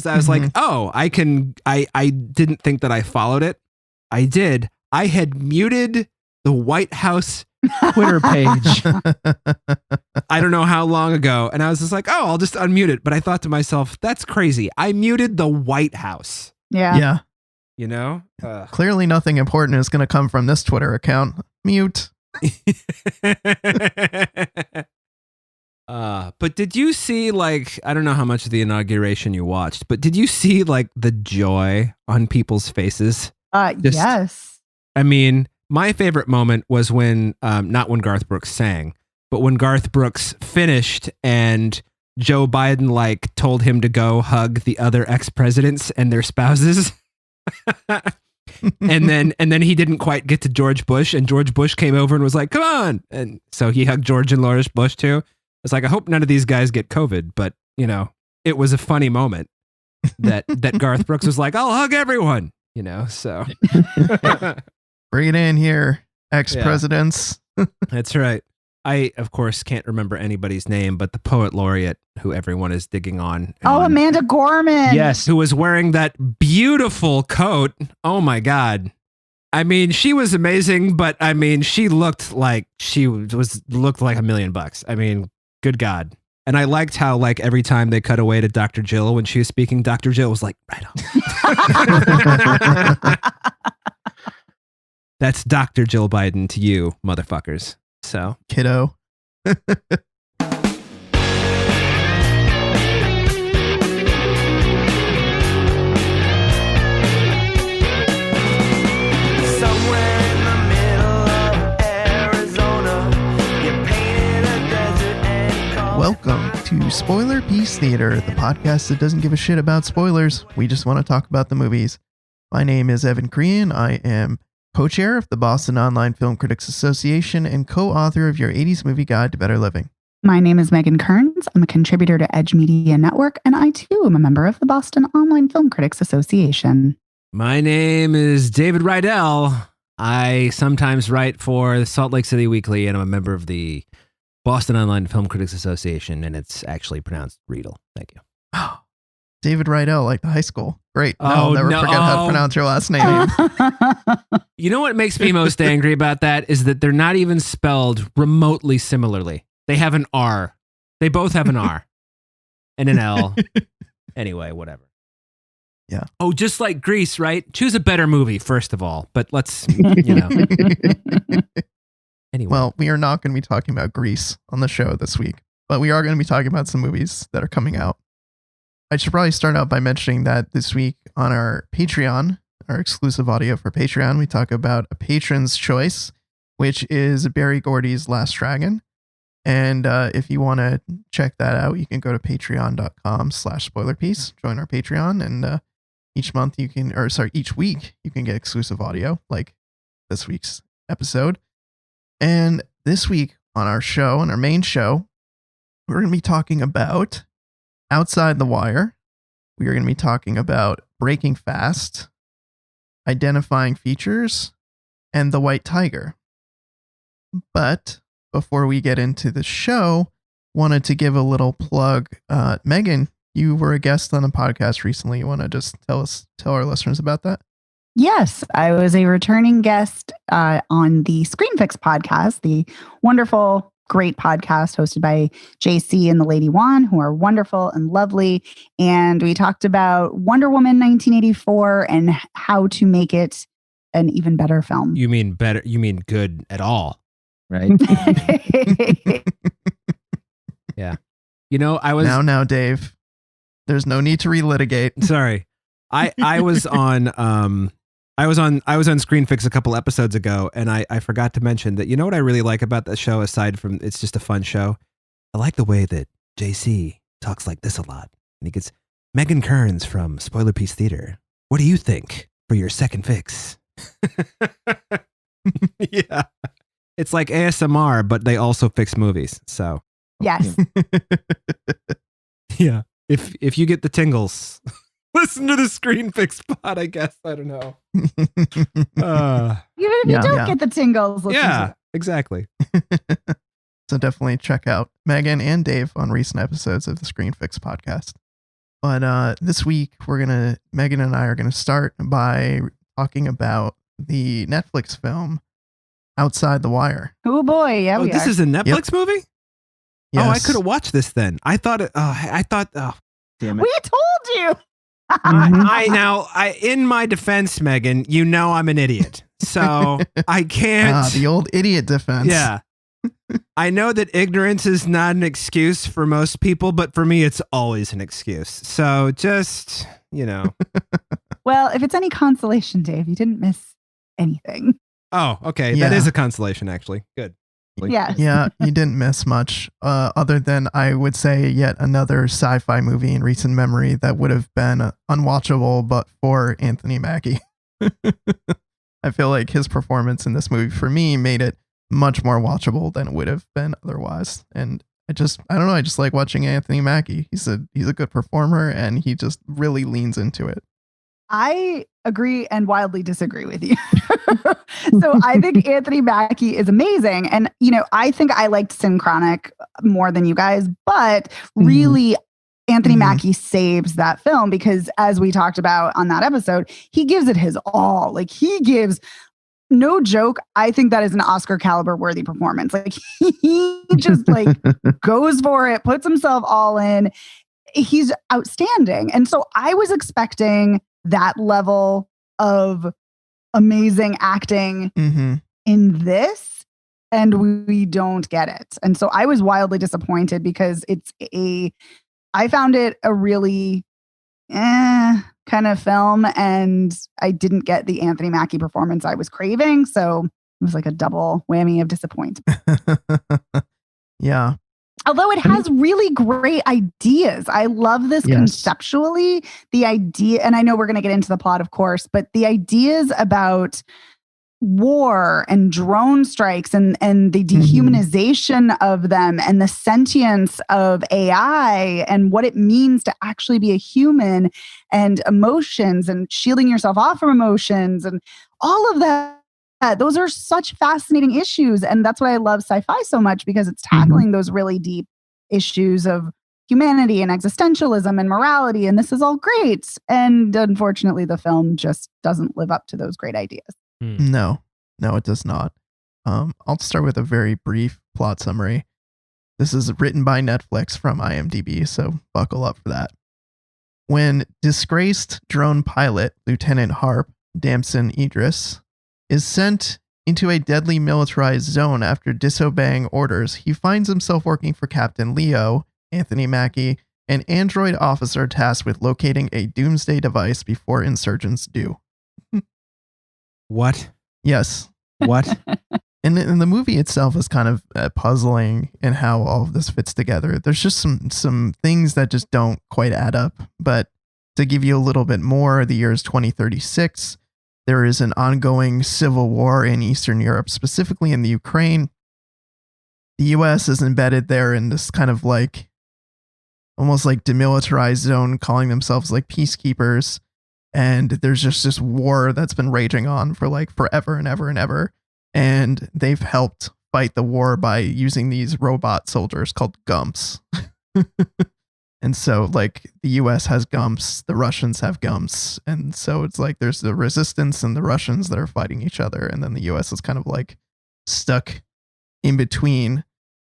Because I was like, oh, I didn't think that I followed it. I did. I had muted the White House Twitter page. I don't know how long ago. And I was just like, oh, I'll just unmute it. But I thought to myself, that's crazy. I muted the White House. Yeah. You know? Clearly nothing important is going to come from this Twitter account. Mute. But did you see, like, I don't know how much of the inauguration you watched, but did you see, like, the joy on people's faces? Yes. I mean, my favorite moment was when, not when Garth Brooks sang, but when Garth Brooks finished and Joe Biden, like, told him to go hug the other ex-presidents and their spouses. and then he didn't quite get to George Bush, and George Bush came over and was like, come on. And so he hugged George and Laura Bush too. It's like, I hope none of these guys get COVID, but you know, it was a funny moment that Garth Brooks was like, I'll hug everyone, you know, so. Bring it in here, ex-presidents. Yeah. That's right. I, of course, can't remember anybody's name, but the poet laureate who everyone is digging on. Oh, Amanda Gorman. Yes, who was wearing that beautiful coat. Oh, my God. I mean, she was amazing, but I mean, she looked like looked like $1 million. I mean, good God. And I liked how, like, every time they cut away to Dr. Jill when she was speaking, Dr. Jill was like, right on. That's Dr. Jill Biden to you, motherfuckers. So, kiddo. Welcome to Spoiler Piece Theater, the podcast that doesn't give a shit about spoilers. We just want to talk about the movies. My name is Evan Crean. I am co-chair of the Boston Online Film Critics Association and co-author of your 80s Movie Guide to Better Living. My name is Megan Kearns. I'm a contributor to Edge Media Network, and I too am a member of the Boston Online Film Critics Association. My name is David Rydell. I sometimes write for the Salt Lake City Weekly, and I'm a member of the Boston Online Film Critics Association, and it's actually pronounced Riedel. Thank you. David Rydell, like the high school. Great. I'll never forget how to pronounce your last name. You know what makes me most angry about that is that they're not even spelled remotely similarly. They have an R. They both have an R and an L. Anyway, whatever. Yeah. Oh, just like Grease, right? Choose a better movie, first of all. But let's, you know. Anyway. Well, we are not going to be talking about Grease on the show this week, but we are going to be talking about some movies that are coming out. I should probably start out by mentioning that this week on our Patreon, our exclusive audio for Patreon, we talk about A Patron's Choice, which is Barry Gordy's Last Dragon. And if you want to check that out, you can go to patreon.com/spoilerpiece, join our Patreon. And each week you can get exclusive audio like this week's episode. And this week on our show, on our main show, we're going to be talking about Outside the Wire. We are going to be talking about Breaking Fast, Identifying Features, and The White Tiger. But before we get into the show, wanted to give a little plug. Megan, you were a guest on the podcast recently. You want to just tell our listeners about that? Yes, I was a returning guest on the Screenfix podcast, the wonderful, great podcast hosted by JC and the Lady Wan, who are wonderful and lovely. And we talked about Wonder Woman 1984 and how to make it an even better film. You mean better? You mean good at all, right? Yeah. You know, I was now, Dave. There's no need to relitigate. Sorry, I was on I was on Screenfix a couple episodes ago, and I forgot to mention that, you know what I really like about that show, aside from it's just a fun show? I like the way that JC talks like this a lot. And he gets, Megan Kearns from Spoiler Piece Theater. What do you think for your second fix? Yeah. It's like ASMR, but they also fix movies. So yes. Yeah. If you get the tingles, listen to the Screenfix pod, I guess. I don't know. Even if you don't get the tingles. Yeah, exactly. So definitely check out Megan and Dave on recent episodes of the Screenfix podcast. But this week, Megan and I are gonna start by talking about the Netflix film Outside the Wire. Oh boy, yeah, Oh, we this are. is a Netflix movie? Yes. Oh, I could have watched this then. I thought, oh, damn it. We told you. I in my defense, Megan, you know I'm an idiot. So I can't. The old idiot defense. Yeah. I know that ignorance is not an excuse for most people, but for me, it's always an excuse. So just, Well, if it's any consolation, Dave, you didn't miss anything. Oh, okay. Yeah. That is a consolation, actually. Good. Yes. Yeah, you didn't miss much, other than I would say yet another sci-fi movie in recent memory that would have been unwatchable but for Anthony Mackie. I feel like his performance in this movie for me made it much more watchable than it would have been otherwise. And I don't know, I just like watching Anthony Mackie. He's a good performer and he just really leans into it. I agree and wildly disagree with you. So I think Anthony Mackie is amazing. And, I think I liked Synchronic more than you guys, but really Anthony Mackie saves that film because as we talked about on that episode, he gives it his all. Like he gives, no joke, I think that is an Oscar caliber worthy performance. Like he just goes for it, puts himself all in. He's outstanding. And so I was expecting that level of amazing acting in this, and we don't get it. And so I was wildly disappointed because I found it a really kind of film, and I didn't get the Anthony Mackie performance I was craving. So it was like a double whammy of disappointment. Yeah. Although it has really great ideas. I love this conceptually. The idea, and I know we're going to get into the plot, of course, but the ideas about war and drone strikes and the dehumanization of them and the sentience of AI and what it means to actually be a human and emotions and shielding yourself off from emotions and all of that. Those are such fascinating issues. And that's why I love sci-fi so much, because it's tackling those really deep issues of humanity and existentialism and morality. And this is all great. And unfortunately, the film just doesn't live up to those great ideas. No, it does not. I'll start with a very brief plot summary. This is written by Netflix from IMDb, so buckle up for that. When disgraced drone pilot Lieutenant Harp Damson Idris is sent into a deadly militarized zone after disobeying orders, he finds himself working for Captain Leo, Anthony Mackie, an android officer tasked with locating a doomsday device before insurgents do. What? Yes. What? And the movie itself is kind of puzzling in how all of this fits together. There's just some things that just don't quite add up. But to give you a little bit more, the year is 2036. There is an ongoing civil war in Eastern Europe, specifically in the Ukraine. The US is embedded there in this kind of almost like demilitarized zone, calling themselves peacekeepers. And there's just this war that's been raging on for forever and ever and ever. And they've helped fight the war by using these robot soldiers called Gumps. And so the US has Gumps, the Russians have Gumps. And so it's there's the resistance and the Russians that are fighting each other. And then the US is kind of stuck in between.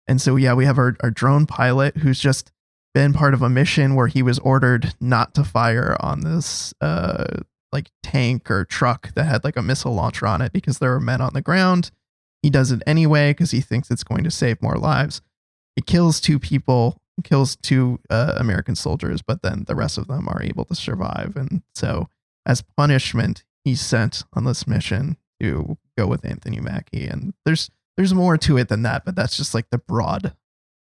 And so, yeah, we have our drone pilot who's just been part of a mission where he was ordered not to fire on this tank or truck that had a missile launcher on it because there were men on the ground. He does it anyway because he thinks it's going to save more lives. It kills 2 people. Kills 2 American soldiers, but then the rest of them are able to survive. And so as punishment, he's sent on this mission to go with Anthony Mackie. And there's more to it than that, but that's just the broad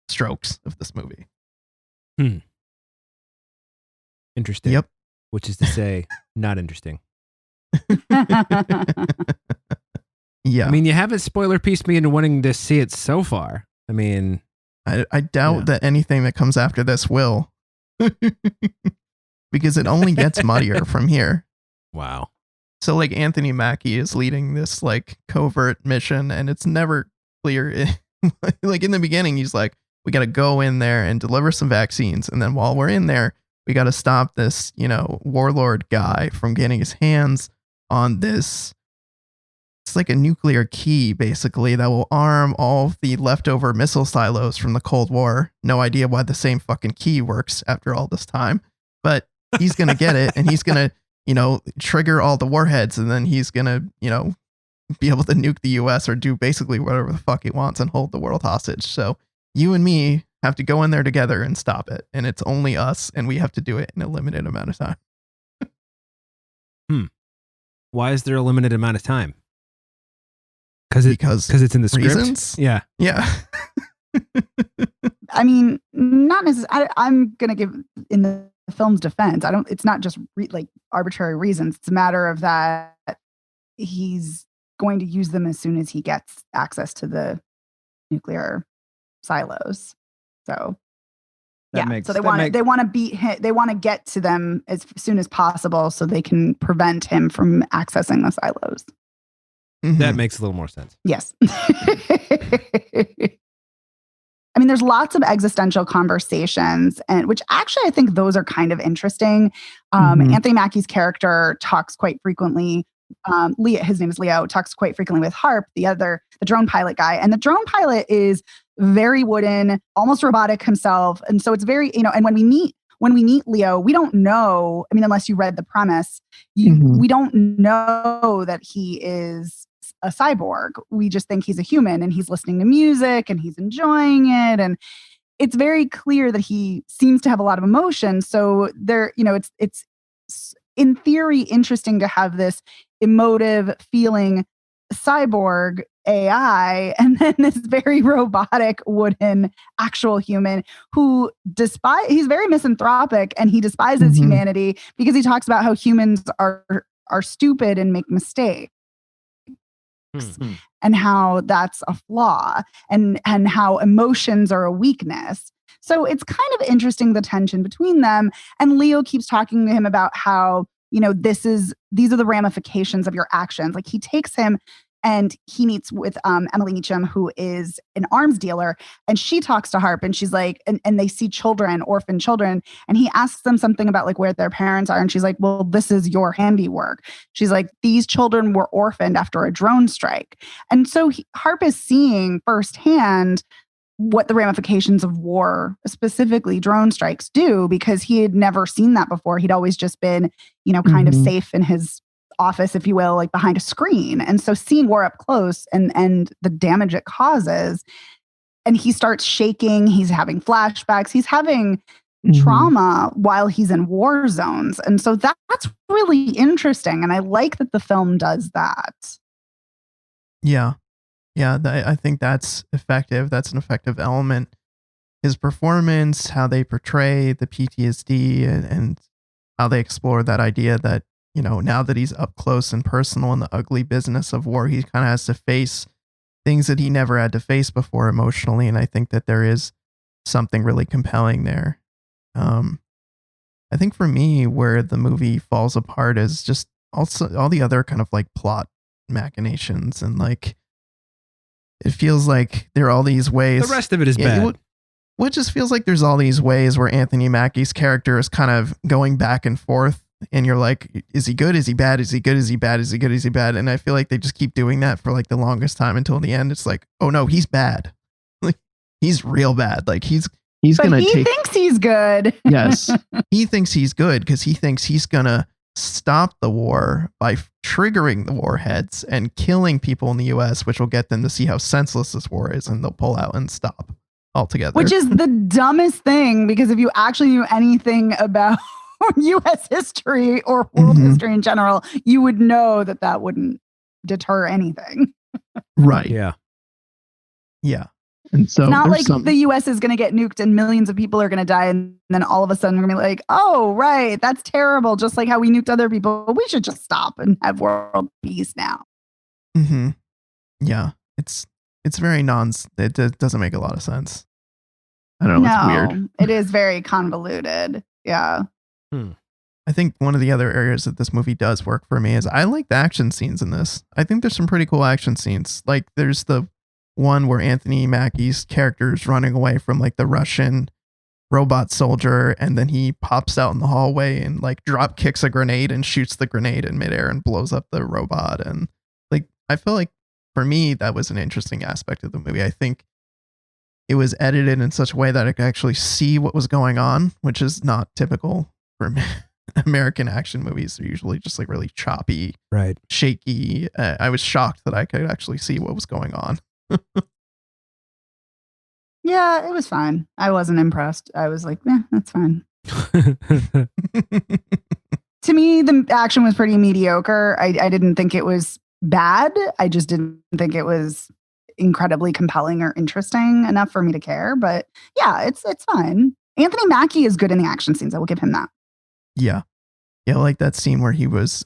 strokes of this movie. Interesting. Yep. Which is to say, not interesting. Yeah. I mean, you haven't spoiler pieced me into wanting to see it so far. I mean, I doubt that anything that comes after this will. Because it only gets muddier from here. Wow. So Anthony Mackie is leading this covert mission, and it's never clear. In the beginning, he's we got to go in there and deliver some vaccines. And then while we're in there, we got to stop this, warlord guy from getting his hands on this. It's like a nuclear key, basically, that will arm all of the leftover missile silos from the Cold War. No idea why the same fucking key works after all this time, but he's going to get it, and he's going to, trigger all the warheads, and then he's going to, be able to nuke the US or do basically whatever the fuck he wants and hold the world hostage. So you and me have to go in there together and stop it. And it's only us, and we have to do it in a limited amount of time. Why is there a limited amount of time? Because it's in the script. Reasons? Yeah. I mean, not necessarily. I'm gonna give in the film's defense. It's not just like arbitrary reasons. It's a matter of that he's going to use them as soon as he gets access to the nuclear silos. So so they want to beat him. They want to get to them as soon as possible so they can prevent him from accessing the silos. That makes a little more sense. Yes. I mean, there's lots of existential conversations, and which actually I think those are kind of interesting. Anthony Mackie's character talks quite frequently. His name is Leo, talks quite frequently with Harp, the drone pilot guy. And the drone pilot is very wooden, almost robotic himself. And so it's very, and when we meet Leo, we don't know, I mean, unless you read the premise, we don't know that he is a cyborg. We just think he's a human, and he's listening to music and he's enjoying it. And it's very clear that he seems to have a lot of emotion. So there, it's in theory interesting to have this emotive feeling cyborg AI and then this very robotic wooden actual human who he's very misanthropic, and he despises humanity because he talks about how humans are stupid and make mistakes. And how that's a flaw, and how emotions are a weakness. So it's kind of interesting, the tension between them. And Leo keeps talking to him about how, these are the ramifications of your actions. Like, he takes him and he meets with Emily Meacham, who is an arms dealer, and she talks to Harp, and she's like, and they see orphan children, and he asks them something about like where their parents are, and she's like, well, this is your handiwork. She's like, these children were orphaned after a drone strike. And so Harp is seeing firsthand what the ramifications of war, specifically drone strikes, do, because he had never seen that before. He'd always just been, kind of safe in his office, if you will, like behind a screen. And so seeing war up close and the damage it causes, and he starts shaking, he's having flashbacks, he's having trauma while he's in war zones. And so that's really interesting. And I like that the film does that. Yeah. I think that's effective. That's an effective element. His performance, how they portray the PTSD, and how they explore that idea that, now that he's up close and personal in the ugly business of war, he kind of has to face things that he never had to face before emotionally. And I think that there is something really compelling there. I think for me, where the movie falls apart is just also all the other kind of like plot machinations, and like, it feels like there are all these ways. The rest of it is bad. What just feels like there's all these ways where Anthony Mackie's character is kind of going back and forth, and you're like, is he good? Is he bad? Is he good? Is he bad? Is he good? Is he bad? And I feel like they just keep doing that for like the longest time until the end. It's like, oh no, he's bad. Like, he's real bad. Like he thinks he's good. Yes. He thinks he's good because he thinks he's going to stop the war by triggering the warheads and killing people in the US, which will get them to see how senseless this war is, and they'll pull out and stop altogether. Which is the dumbest thing, because if you actually knew anything about US history or world history in general, you would know that wouldn't deter anything. Right. Yeah. And so it's not like the US is going to get nuked and millions of people are going to die, and then all of a sudden we're going to be like, oh, right, that's terrible. Just like how we nuked other people. We should just stop and have world peace now. Yeah. It's very it doesn't make a lot of sense. I don't know. It's weird. It is very convoluted. Yeah. I think one of the other areas that this movie does work for me is I like the action scenes in this. I think there's some pretty cool action scenes. Like, there's the one where Anthony Mackie's character is running away from like the Russian robot soldier, and then he pops out in the hallway and like drop kicks a grenade and shoots the grenade in midair and blows up the robot. And like, I feel like for me, that was an interesting aspect of the movie. I think it was edited in such a way that I could actually see what was going on, which is not typical for American action movies. They're usually just like really choppy, Right. shaky. I was shocked that I could actually see what was going on. Yeah, it was fine. I wasn't impressed. I was like, that's fine. To me, the action was pretty mediocre. I didn't think it was bad. I just didn't think it was incredibly compelling or interesting enough for me to care. But yeah, it's fine. Anthony Mackie is good in the action scenes. I will give him that. Yeah. Yeah, like that scene where he was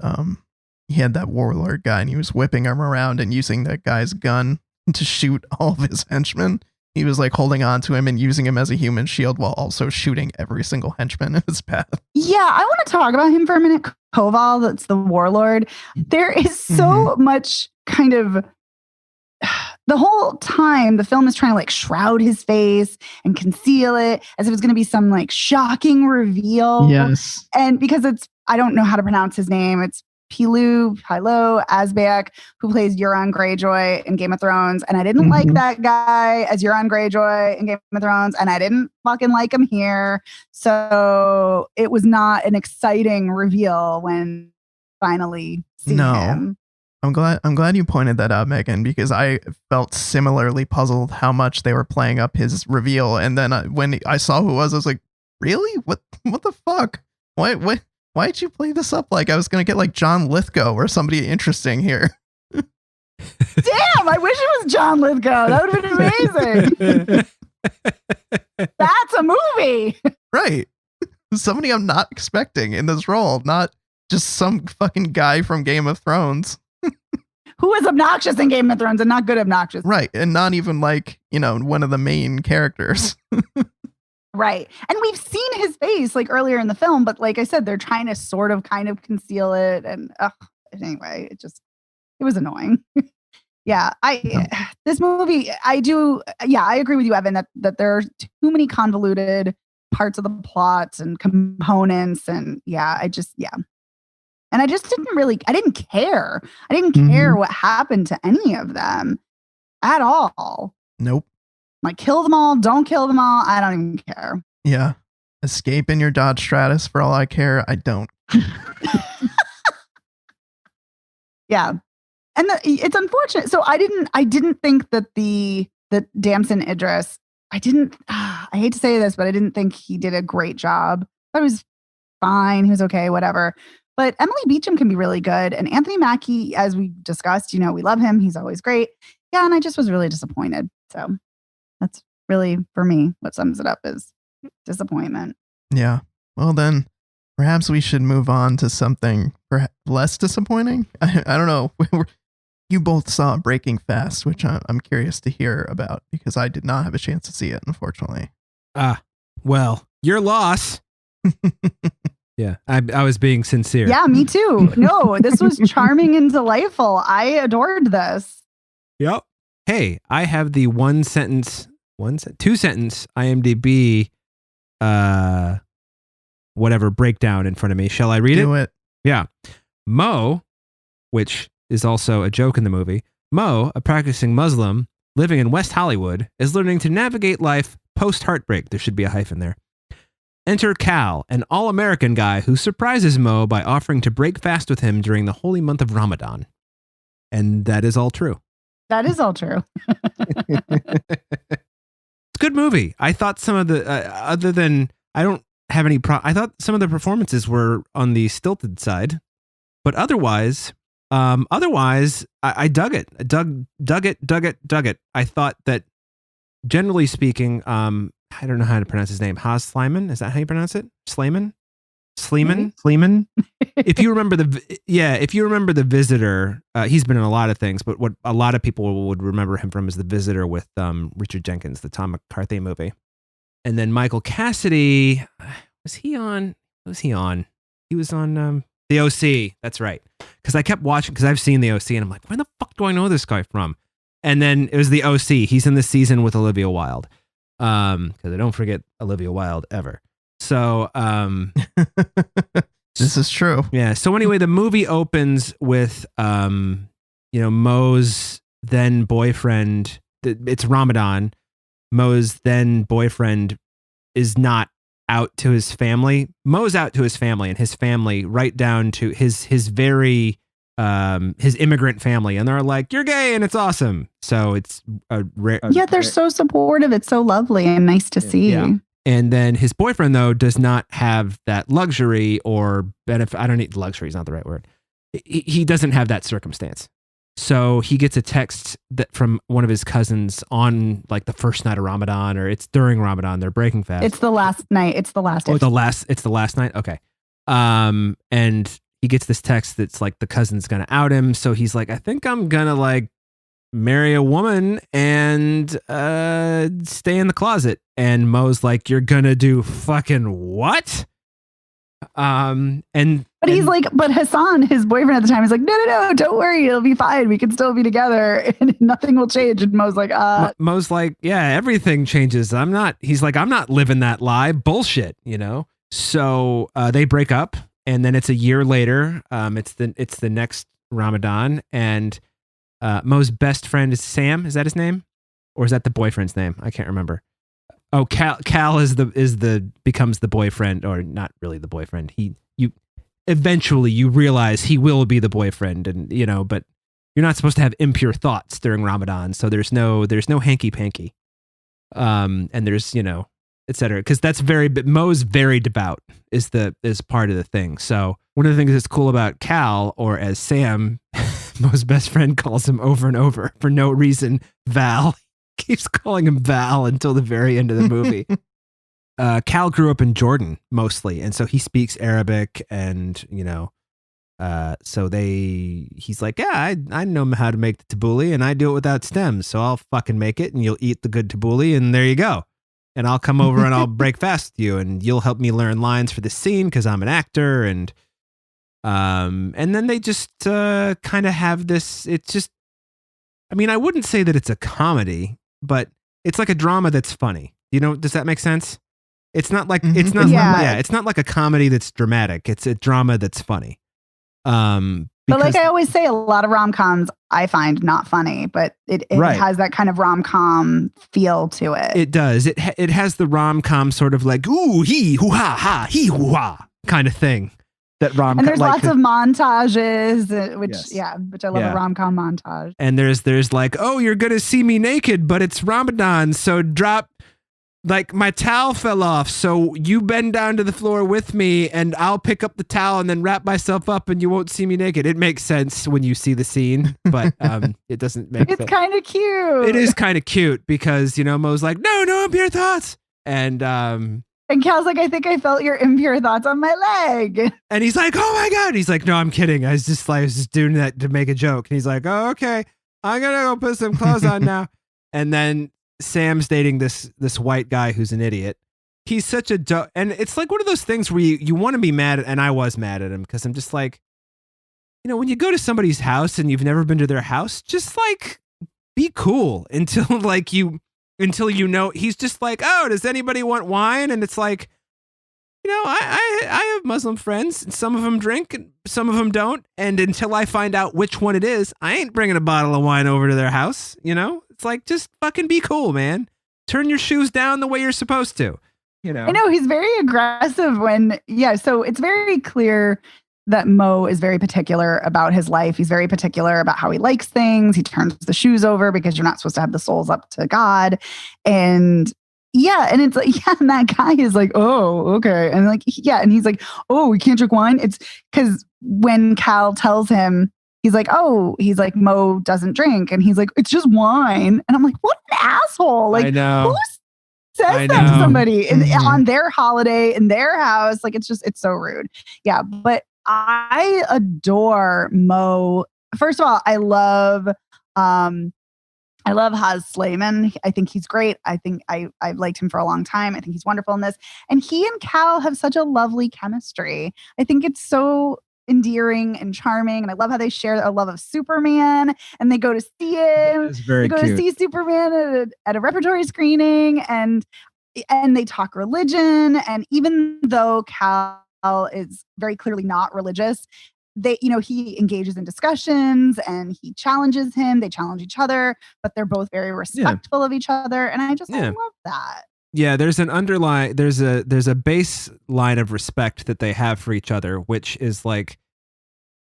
he had that warlord guy and he was whipping him around and using that guy's gun to shoot all of his henchmen. He was like holding on to him and using him as a human shield while also shooting every single henchman in his path. Yeah, I want to talk about him for a minute. Koval, that's the warlord. There is so much kind of the whole time the film is trying to like shroud his face and conceal it as if it's going to be some like shocking reveal. Yes. And because I don't know how to pronounce his name. It's Pilou Asbæk, who plays Euron Greyjoy in Game of Thrones. And I didn't like that guy as Euron Greyjoy in Game of Thrones. And I didn't fucking like him here. So it was not an exciting reveal when finally see him. I'm glad you pointed that out, Megan, because I felt similarly puzzled how much they were playing up his reveal. And then when I saw who it was, I was like, really? What the fuck? Why'd you play this up like I was going to get like John Lithgow or somebody interesting here? Damn, I wish it was John Lithgow. That would have been amazing. That's a movie. Right. Somebody I'm not expecting in this role, not just some fucking guy from Game of Thrones. Who is obnoxious in Game of Thrones and not good obnoxious. Right. And not even like, one of the main characters. Right. And we've seen his face like earlier in the film, but like I said, they're trying to sort of kind of conceal it. And anyway, it was annoying. Yeah. This movie, I agree with you, Evan, that there are too many convoluted parts of the plot and components. And And I just I didn't care. I didn't care what happened to any of them at all. Nope. Like, kill them all, don't kill them all. I don't even care. Yeah. Escape in your Dodge Stratus for all I care. I don't. Yeah. And it's unfortunate. So I didn't think that that Damson Idris, I hate to say this, but I didn't think he did a great job. I was fine. He was okay, whatever. But Emily Beecham can be really good. And Anthony Mackie, as we discussed, we love him. He's always great. Yeah. And I just was really disappointed. So that's really, for me, what sums it up is disappointment. Yeah. Well, then perhaps we should move on to something less disappointing. I don't know. You both saw Breaking Fast, which I'm curious to hear about because I did not have a chance to see it, unfortunately. Well, your loss. Yeah, I was being sincere. Yeah, me too. No, this was charming and delightful. I adored this. Yep. Hey, I have the two sentence IMDb, whatever breakdown in front of me. Shall I read it? Do it. Yeah. Mo, which is also a joke in the movie. Mo, a practicing Muslim living in West Hollywood, is learning to navigate life post-heartbreak. There should be a hyphen there. Enter Cal, an all-American guy who surprises Mo by offering to break fast with him during the holy month of Ramadan. And that is all true. That is all true. It's a good movie. I thought some of the, other than, I don't have any, I thought some of the performances were on the stilted side, but otherwise, I dug it. I dug it. I thought that, generally speaking, I don't know how to pronounce his name. Haz Sleiman? Is that how you pronounce it? Sleeman? If you remember the Visitor, he's been in a lot of things, but what a lot of people would remember him from is The Visitor with Richard Jenkins, the Tom McCarthy movie. And then Michael Cassidy, was he on? He was on The OC. That's right. Because I kept watching, because I've seen The OC, and I'm like, where the fuck do I know this guy from? And then it was The OC. He's in this season with Olivia Wilde. Because I don't forget Olivia Wilde ever. So This is true. yeah. So anyway, the movie opens with Mo's then boyfriend. It's Ramadan. Mo's then boyfriend is not out to his family. Mo's out to his family, and his family, right down to his very his immigrant family, and they're like, "You're gay, and it's awesome." So it's they're so supportive. It's so lovely and nice to see. Yeah. And then his boyfriend, though, does not have that luxury or benefit. I don't need luxury is not the right word. He doesn't have that circumstance. So he gets a text that from one of his cousins on like the first night of Ramadan, or it's during Ramadan. They're breaking fast. It's the last night. It's the last. Oh, it's the last night. Okay. And he gets this text that's like the cousin's gonna out him. So he's like, I think I'm gonna like marry a woman and stay in the closet. And Mo's like, you're gonna do fucking what? But he's like, but Hassan, his boyfriend at the time, is like, no, don't worry, it'll be fine. We can still be together and nothing will change. And Mo's like, Mo's like, yeah, everything changes. He's like, I'm not living that lie. Bullshit, So they break up, and then it's a year later. It's the next Ramadan, and Mo's best friend is Sam. Is that his name? Or is that the boyfriend's name? I can't remember. Oh, Cal becomes the boyfriend, or not really the boyfriend. Eventually you realize he will be the boyfriend, and but you're not supposed to have impure thoughts during Ramadan, so there's no hanky panky, and there's etc. Because Mo's very devout is part of the thing. So one of the things that's cool about Cal, or as Sam, Mo's best friend, calls him over and over for no reason, Val. Keeps calling him Val until the very end of the movie. Cal grew up in Jordan mostly, and so he speaks Arabic, and so he's like, yeah, I know how to make the tabbouleh, and I do it without stems, so I'll fucking make it, and you'll eat the good tabbouleh, and there you go. And I'll come over and I'll break fast with you, and you'll help me learn lines for the scene because I'm an actor, and then they just kind of have this. It's just, I mean, I wouldn't say that it's a comedy, but it's like a drama that's funny. Does that make sense? It's not like it's not it's not like a comedy that's dramatic. It's a drama that's funny. But like I always say, a lot of rom-coms I find not funny, but it has that kind of rom-com feel to it. It does. It has the rom-com sort of like ooh hee hoo ha ha hee hoo ha kind of thing. That rom-com, and there's lots of montages, which I love a rom-com montage. And there's like, oh, you're gonna see me naked, but it's Ramadan, so drop, like my towel fell off, so you bend down to the floor with me, and I'll pick up the towel and then wrap myself up, and you won't see me naked. It makes sense when you see the scene, but it doesn't make sense. It's kind of cute. It is kind of cute because Mo's like, no impure thoughts, and Cal's like, I think I felt your impure thoughts on my leg. And he's like, oh my God. He's like, no, I'm kidding. I was just doing that to make a joke. And he's like, oh, okay. I'm going to go put some clothes on now. And then Sam's dating this white guy who's an idiot. He's such a and it's like one of those things where you want to be mad at, and I was mad at him because I'm just like, when you go to somebody's house and you've never been to their house, just like be cool until he's just like, oh, does anybody want wine? And it's like, I have Muslim friends, and some of them drink and some of them don't. And until I find out which one it is, I ain't bringing a bottle of wine over to their house. It's like, just fucking be cool, man. Turn your shoes down the way you're supposed to. I know he's very aggressive so it's very clear that Mo is very particular about his life. He's very particular about how he likes things. He turns the shoes over because you're not supposed to have the soles up to God. And and it's like, and that guy is like, oh, okay. And like, and he's like, oh, we can't drink wine. It's because when Cal tells him, he's like, Mo doesn't drink. And he's like, it's just wine. And I'm like, what an asshole. Like, I know. Who says that to somebody on their holiday in their house? Like, it's so rude. Yeah. But I adore Mo. First of all, I love Haz Slayman. I think he's great. I think I've liked him for a long time. I think he's wonderful in this. And he and Cal have such a lovely chemistry. I think it's so endearing and charming. And I love how they share a love of Superman, and they go to see him. It's very They go cute. to see Superman at a repertory screening, and they talk religion. And even though Cal is very clearly not religious, he engages in discussions and he challenges him. They challenge each other, but they're both very respectful of each other. And I love that. Yeah, there's an underlying, there's a baseline of respect that they have for each other, which is like,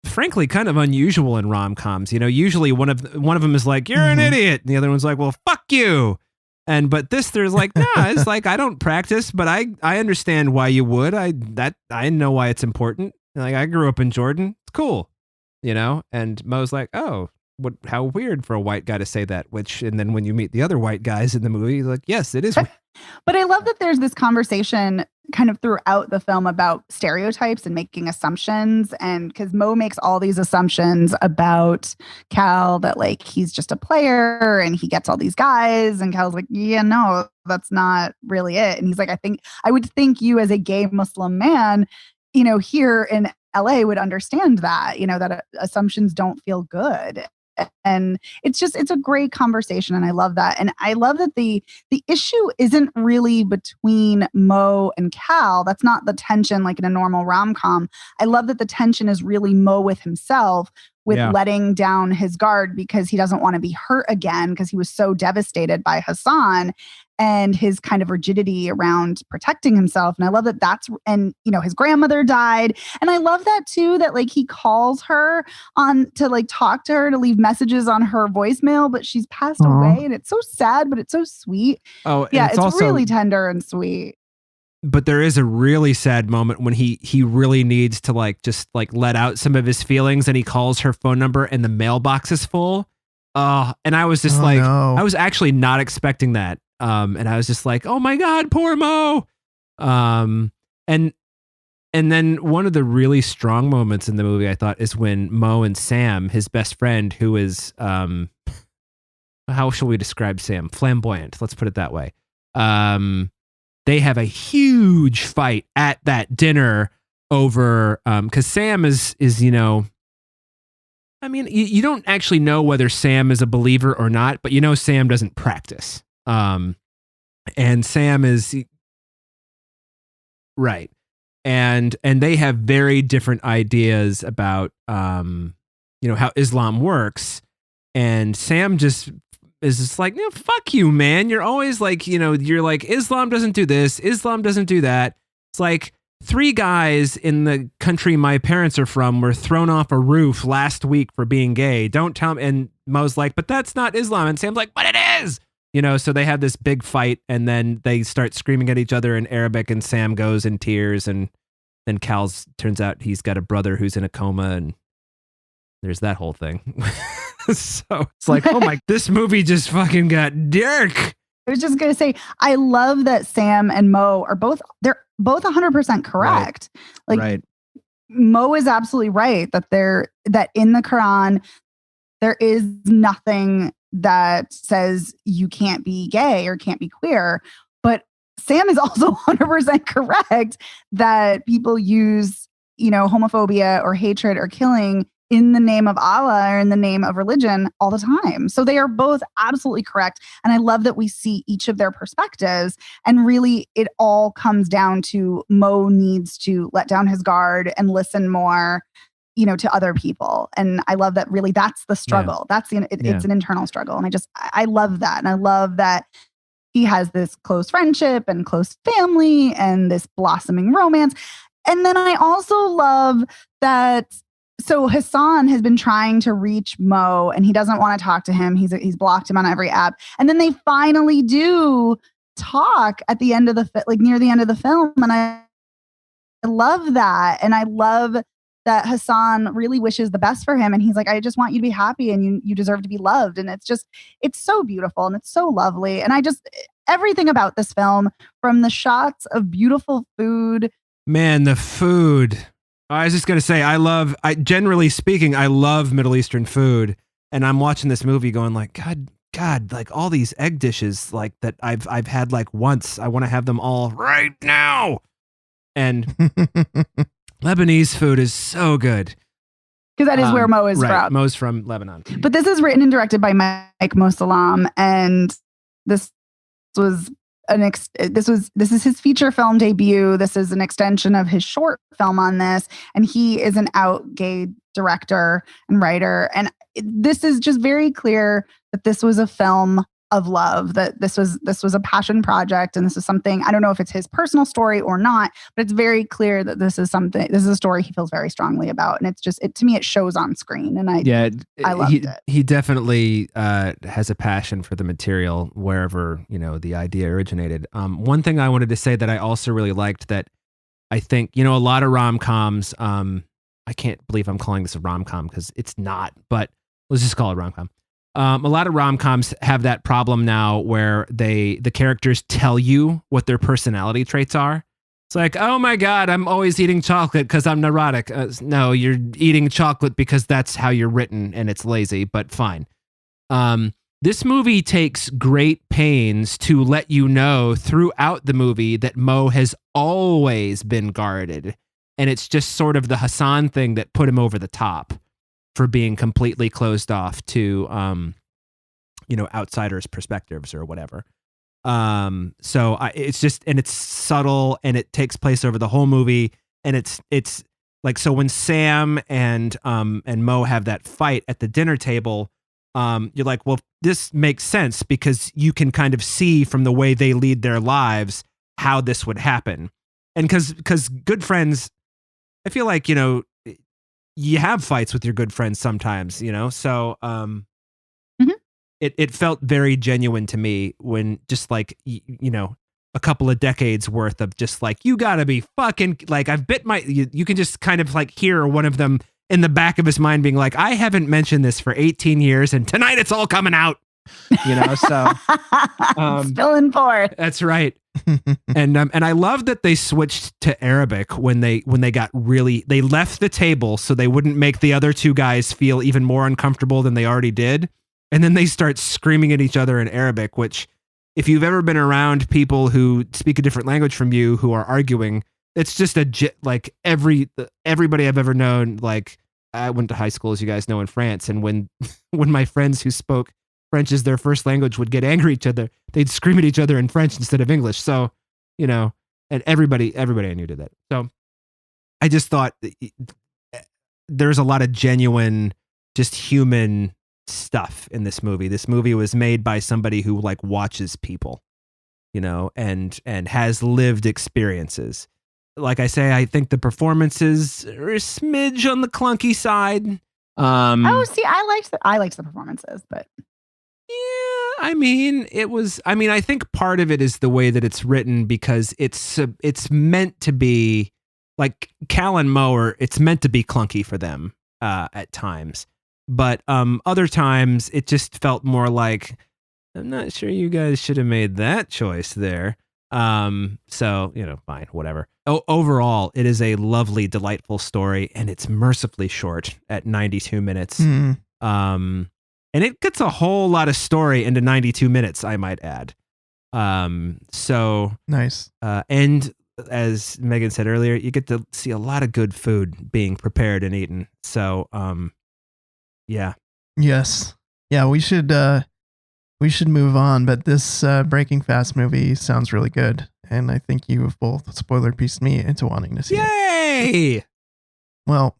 frankly, kind of unusual in rom-coms. Usually one of them is like, "You're an idiot," and the other one's like, "Well, fuck you." But there's like, nah, it's like, I don't practice, but I understand why you would. I know why it's important. Like, I grew up in Jordan. It's cool, And Mo's like, "Oh, how weird for a white guy to say that." And then when you meet the other white guys in the movie, you're like, yes, it is weird. But I love that there's this conversation kind of throughout the film about stereotypes and making assumptions. And because Mo makes all these assumptions about Cal, that like he's just a player and he gets all these guys. And Cal's like, yeah, no, that's not really it. And he's like, I would think you as a gay Muslim man, here in LA would understand that, that assumptions don't feel good. And it's a great conversation. And I love that. And I love that the issue isn't really between Mo and Cal. That's not the tension like in a normal rom-com. I love that the tension is really Mo with himself, with letting down his guard because he doesn't want to be hurt again because he was so devastated by Hassan and his kind of rigidity around protecting himself. And I love that his grandmother died. And I love that too, that like he calls her on to like talk to her, to leave messages on her voicemail, but she's passed away. And it's so sad, but it's so sweet. Oh, yeah, it's also really tender and sweet. But there is a really sad moment when he really needs to like just like let out some of his feelings, and he calls her phone number and the mailbox is full. And I was just I was actually not expecting that. And I was just like, oh my God, poor Mo. And then one of the really strong moments in the movie, I thought, is when Mo and Sam, his best friend, who is, how shall we describe Sam? Flamboyant. Let's put it that way. They have a huge fight at that dinner over, cause Sam is, I mean, you don't actually know whether Sam is a believer or not, but Sam doesn't practice. And Sam is right. And they have very different ideas about, how Islam works. And Sam just is just like, no, fuck you, man. You're always like, you're like, Islam doesn't do this. Islam doesn't do that. It's like 3 guys in the country my parents are from were thrown off a roof last week for being gay. Don't tell me. And Mo's like, but that's not Islam. And Sam's like, but it is. So they have this big fight, and then they start screaming at each other in Arabic, and Sam goes in tears, and then turns out he's got a brother who's in a coma, and there's that whole thing. So it's like, oh my, this movie just fucking got dark. I was just going to say, I love that Sam and Mo they're both 100% correct. Right. Like right. Mo is absolutely right that in the Quran, there is nothing that says you can't be gay or can't be queer. But Sam is also 100% correct that people use, homophobia or hatred or killing in the name of Allah or in the name of religion all the time. So they are both absolutely correct. And I love that we see each of their perspectives. And really, it all comes down to Mo needs to let down his guard and listen more, to other people. And I love that really that's the struggle. Yeah. It's an internal struggle. And I love that. And I love that he has this close friendship and close family and this blossoming romance. And then I also love that. So Hassan has been trying to reach Mo and he doesn't want to talk to him. He's blocked him on every app. And then they finally do talk at the end of near the end of the film. And I love that. And I love that Hassan really wishes the best for him. And he's like, I just want you to be happy and you deserve to be loved. And it's so beautiful and it's so lovely. And everything about this film, from the shots of beautiful food. Man, the food. I was just going to say, generally speaking, I love Middle Eastern food. And I'm watching this movie going like, God, like all these egg dishes like that I've had like once. I want to have them all right now. And Lebanese food is so good. Because that is where Mo is right. from. Mo's from Lebanon. But this is written and directed by Mike Mosalam, and this was this is his feature film debut. This is an extension of his short film on this, and he is an out gay director and writer. And this is just very clear that this was a film of love, that this was a passion project, and this is something, I don't know if it's his personal story or not, but it's very clear that this is a story he feels very strongly about, and it's just, to me, it shows on screen, and I loved it. He definitely has a passion for the material wherever the idea originated. One thing I wanted to say that I also really liked, that I think a lot of rom-coms, I can't believe I'm calling this a rom-com because it's not, but let's just call it rom-com. A lot of rom-coms have that problem now where the characters tell you what their personality traits are. It's like, oh my God, I'm always eating chocolate because I'm neurotic. No, you're eating chocolate because that's how you're written and it's lazy, but fine. This movie takes great pains to let you know throughout the movie that Mo has always been guarded. And it's just sort of the Hassan thing that put him over the top for being completely closed off to, outsiders' perspectives or whatever. So it's just, and it's subtle, and it takes place over the whole movie. And it's like, so when Sam and Mo have that fight at the dinner table, you're like, well, this makes sense because you can kind of see from the way they lead their lives how this would happen. And because good friends, I feel like, you have fights with your good friends sometimes, so it felt very genuine to me when just like, a couple of decades worth of just like, you gotta be fucking, like, I've bit my, you can just kind of like hear one of them in the back of his mind being like, I haven't mentioned this for 18 years and tonight it's all coming out, so. Spilling forth. That's right. And I love that they switched to Arabic when they got they left the table so they wouldn't make the other two guys feel even more uncomfortable than they already did. And then they start screaming at each other in Arabic, which if you've ever been around people who speak a different language from you who are arguing, it's just everybody I've ever known. Like, I went to high school, as you guys know, in France. And when my friends who spoke French as their first language would get angry at each other, they'd scream at each other in French instead of English. So, and everybody I knew did that. So I just thought there's a lot of genuine, just human stuff in this movie. This movie was made by somebody who like watches people, and has lived experiences. Like I say, I think the performances are a smidge on the clunky side. I liked the performances, but yeah, I think part of it is the way that it's written, because it's meant to be like Cal and Mo it's meant to be clunky for them at times. But other times it just felt more like, I'm not sure you guys should have made that choice there. So, fine, whatever. Overall, it is a lovely, delightful story, and it's mercifully short at 92 minutes. And it gets a whole lot of story into 92 minutes, I might add. So nice. And as Megan said earlier, you get to see a lot of good food being prepared and eaten. So, yeah. Yes. Yeah, we should move on, but this Breaking Fast movie sounds really good, and I think you have both spoiler pieced me into wanting to see it. Yay! Well,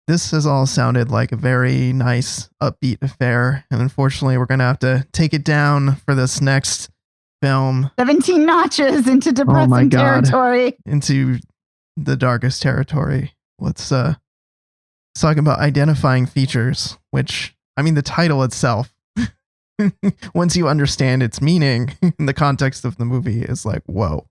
this has all sounded like a very nice, upbeat affair, and unfortunately, we're going to have to take it down for this next film. 17 notches into depressing territory. Into the darkest territory. Let's talk about identifying features, which, the title itself, once you understand its meaning in the context of the movie, is like, whoa,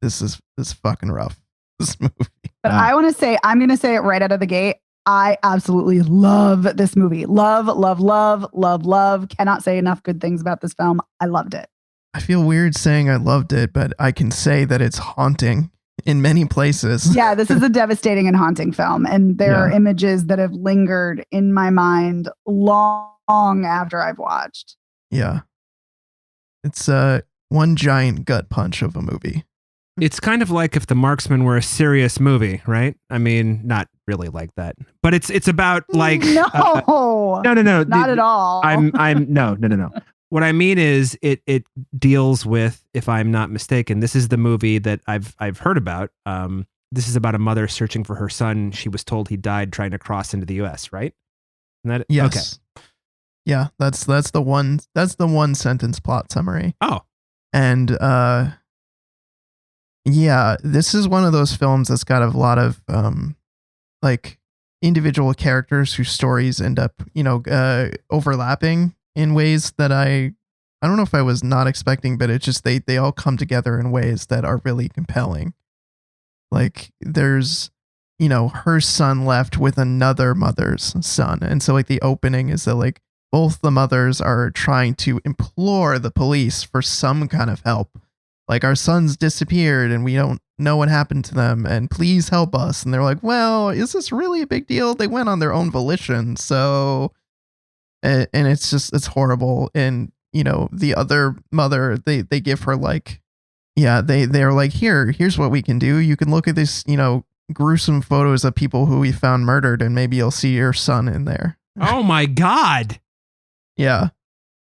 this is fucking rough, this movie. But I'm going to say it right out of the gate. I absolutely love this movie. Love, love, love, love, love. Cannot say enough good things about this film. I loved it. I feel weird saying I loved it, but I can say that it's haunting in many places. Yeah, this is a devastating and haunting film. And there are images that have lingered in my mind long after I've watched. Yeah. It's one giant gut punch of a movie. It's kind of like if The Marksman were a serious movie, right? I mean, not really like that, but it's about like no, no, not at all. I'm no. What I mean is it deals with, if I'm not mistaken, this is the movie that I've heard about. This is about a mother searching for her son. She was told he died trying to cross into the U.S., right? Isn't that Yes. Okay. Yeah, that's the one sentence plot summary. Oh. And yeah, this is one of those films that's got a lot of like individual characters whose stories end up, overlapping in ways that I don't know if I was not expecting, but it just they all come together in ways that are really compelling. Like there's her son left with another mother's son, and so like the opening is that like both the mothers are trying to implore the police for some kind of help. Like, our sons disappeared and we don't know what happened to them, and please help us. And they're like, well, is this really a big deal? They went on their own volition. So, and it's horrible. And, the other mother, they give her like, yeah, they're like, here's what we can do. You can look at this, gruesome photos of people who we found murdered, and maybe you'll see your son in there. Oh my God. Yeah.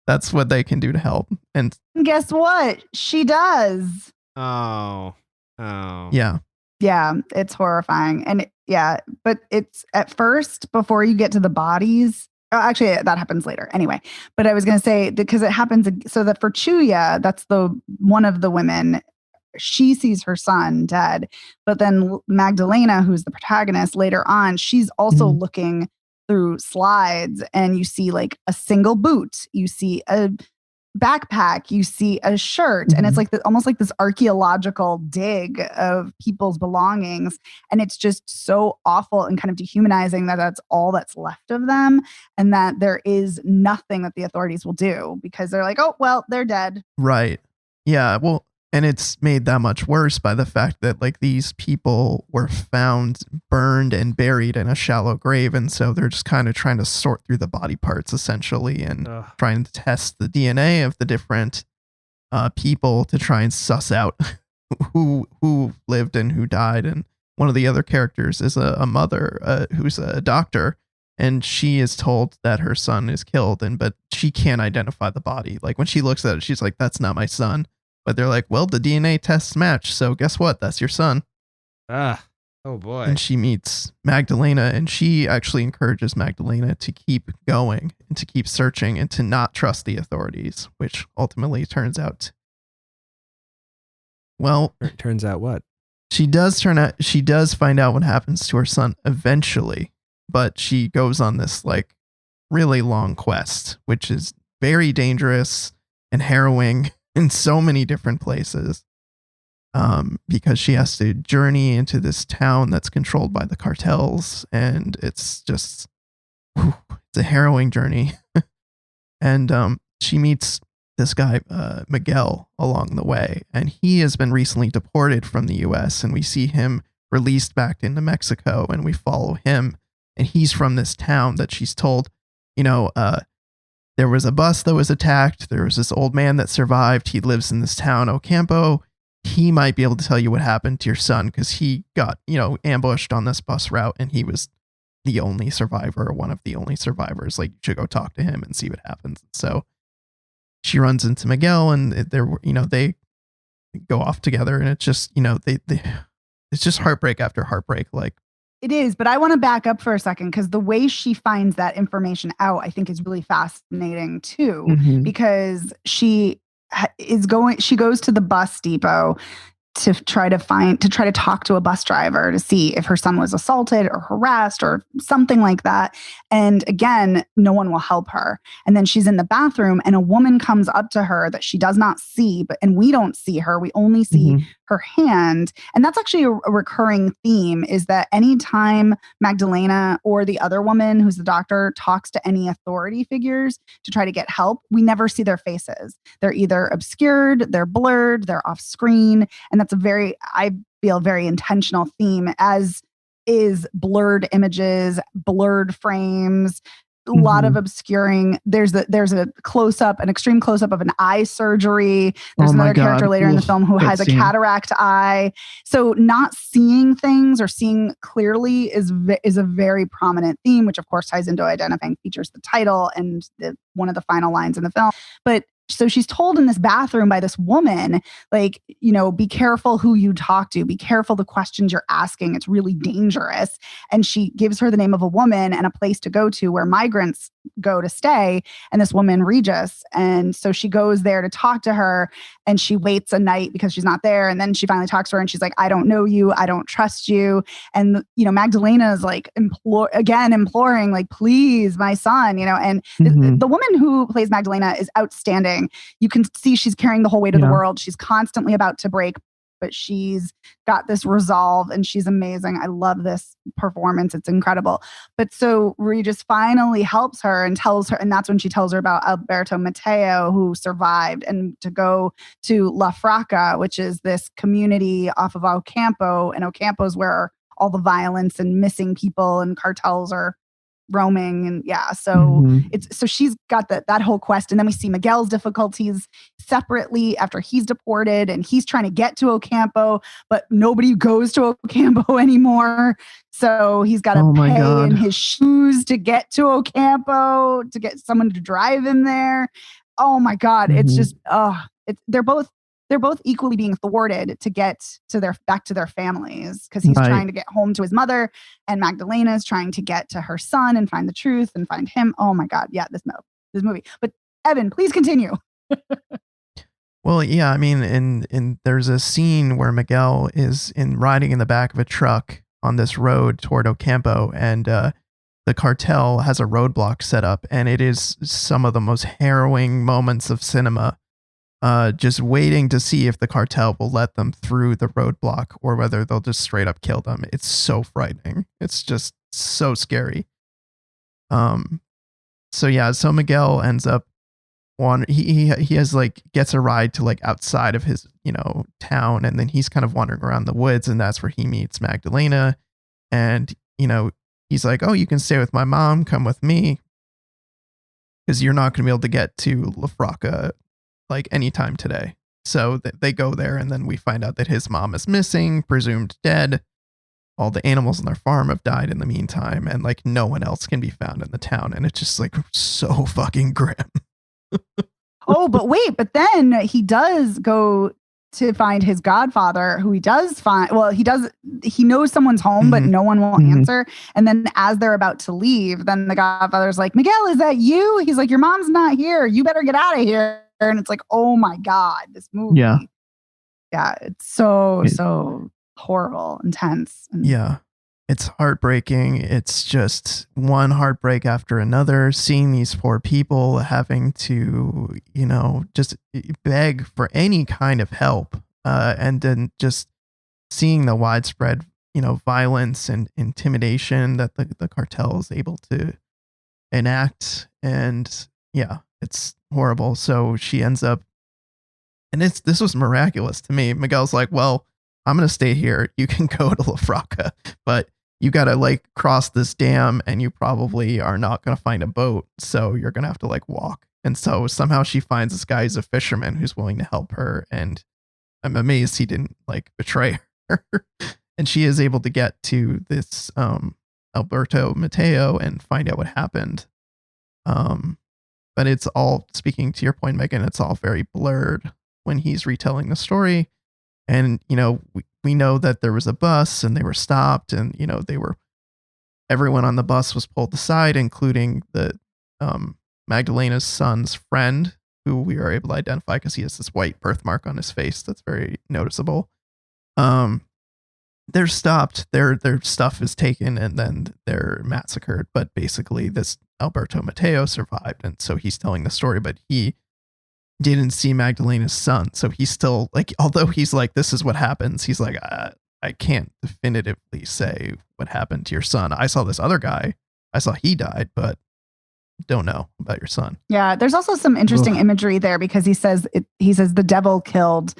That's what they can do to help. And guess what? She does. Oh. Yeah. Yeah, it's horrifying. And but it's at first, before you get to the bodies. Actually, that happens later. Anyway, but I was going to say, because it happens, so that for Chuya, that's one of the women, she sees her son dead. But then Magdalena, who's the protagonist later on, she's also looking through slides, and you see like a single boot, you see a backpack, you see a shirt, and it's like almost like this archaeological dig of people's belongings, and it's just so awful and kind of dehumanizing that that's all that's left of them, and that there is nothing that the authorities will do because they're like, oh well, they're dead. Right. Yeah. Well, and it's made that much worse by the fact that like these people were found burned and buried in a shallow grave. And so they're just kind of trying to sort through the body parts essentially and trying to test the DNA of the different people to try and suss out who lived and who died. And one of the other characters is a mother who's a doctor, and she is told that her son is killed, but she can't identify the body. Like when she looks at it, she's like, that's not my son. But they're like, well, the DNA tests match, so guess what? That's your son. Oh boy. And she meets Magdalena, and she actually encourages Magdalena to keep going and to keep searching and to not trust the authorities, which ultimately turns out, well, turns out what? She does find out what happens to her son eventually, but she goes on this like really long quest, which is very dangerous and harrowing in so many different places, because she has to journey into this town that's controlled by the cartels, and it's just it's a harrowing journey. And she meets this guy Miguel along the way, and he has been recently deported from the US, and we see him released back into Mexico, and we follow him, and he's from this town that she's told, there was a bus that was attacked. There was this old man that survived. He lives in this town, Ocampo. He might be able to tell you what happened to your son because he got, ambushed on this bus route, and he was the only survivor, one of the only survivors. Like, you should go talk to him and see what happens. So she runs into Miguel, and they go off together, and it's just, it's just heartbreak after heartbreak. Like, it is, but I want to back up for a second because the way she finds that information out, I think, is really fascinating too. Because she goes to the bus depot to try to talk to a bus driver to see if her son was assaulted or harassed or something like that. And again, no one will help her. And then she's in the bathroom, and a woman comes up to her that she does not see, and we don't see her. We only see her hand. And that's actually a recurring theme, is that anytime Magdalena or the other woman who's the doctor talks to any authority figures to try to get help, we never see their faces. They're either obscured, they're blurred, they're off screen. And that's I feel, very intentional theme, as is blurred images, blurred frames, lot of obscuring. There's a close up, an extreme close up of an eye surgery. There's another character later in the film who has a cataract eye. So not seeing things or seeing clearly is a very prominent theme, which of course ties into identifying features, the title, and one of the final lines in the film. But so she's told in this bathroom by this woman, like, be careful who you talk to. Be careful the questions you're asking. It's really dangerous. And she gives her the name of a woman and a place to go to where migrants go to stay. And this woman, Regis. And so she goes there to talk to her, and she waits a night because she's not there. And then she finally talks to her and she's like, I don't know you. I don't trust you. And, Magdalena is like imploring, like, please, my son, and the woman who plays Magdalena is outstanding. You can see she's carrying the whole weight of the world. She's constantly about to break, but she's got this resolve and she's amazing. I love this performance. It's incredible. But so Regis finally helps her and tells her, and that's when she tells her about Alberto Mateo, who survived, and to go to La Fraca, which is this community off of Ocampo. And Ocampo is where all the violence and missing people and cartels are roaming. And so she's got that whole quest. And then we see Miguel's difficulties separately after he's deported and he's trying to get to Ocampo, but nobody goes to Ocampo anymore. So he's got to pay in his shoes to get to Ocampo, to get someone to drive him there. Oh my God. It's just, they're both equally being thwarted to get to back to their families, because he's trying to get home to his mother, and Magdalena is trying to get to her son and find the truth and find him. Oh my God. Yeah. This movie. But Evan, please continue. Well, yeah, I mean, in there's a scene where Miguel is riding in the back of a truck on this road toward Ocampo, and the cartel has a roadblock set up, and it is some of the most harrowing moments of cinema. Just waiting to see if the cartel will let them through the roadblock or whether they'll just straight up kill them. It's so frightening. It's just so scary. So Miguel ends up he has gets a ride to outside of his, town. And then he's kind of wandering around the woods, and that's where he meets Magdalena. And, he's like, oh, you can stay with my mom. Come with me, because you're not going to be able to get to La Fraca anytime today. So they go there, and then we find out that his mom is missing, presumed dead. All the animals on their farm have died in the meantime, and no one else can be found in the town. And it's just so fucking grim. But then he does go to find his godfather, who he does find. Well, he knows someone's home, but no one will answer. And then as they're about to leave, then the godfather's like, Miguel, is that you? He's like, your mom's not here. You better get out of here. And it's like, oh my God, this movie. Yeah. It's so horrible, intense. It's heartbreaking. It's just one heartbreak after another, seeing these poor people having to, just beg for any kind of help. And then just seeing the widespread, violence and intimidation that the cartel is able to enact. And it's horrible. So she ends up, and this was miraculous to me. Miguel's like, well, I'm going to stay here. You can go to La Fraca, but you got to cross this dam, and you probably are not going to find a boat. So you're going to have to walk. And so somehow she finds this guy who's a fisherman who's willing to help her. And I'm amazed he didn't betray her. And she is able to get to this Alberto Mateo and find out what happened. But it's all, speaking to your point, Megan, it's all very blurred when he's retelling the story. And, we know that there was a bus and they were stopped, and, everyone on the bus was pulled aside, including the Magdalena's son's friend, who we are able to identify because he has this white birthmark on his face that's very noticeable. They're stopped, their stuff is taken, and then they're massacred. But basically this Alberto Mateo survived, and so he's telling the story, but he didn't see Magdalena's son. So he's still although he's this is what happens, he's like, I can't definitively say what happened to your son. I saw this other guy. I saw he died, but don't know about your son. Yeah. There's also some interesting imagery there, because he says the devil killed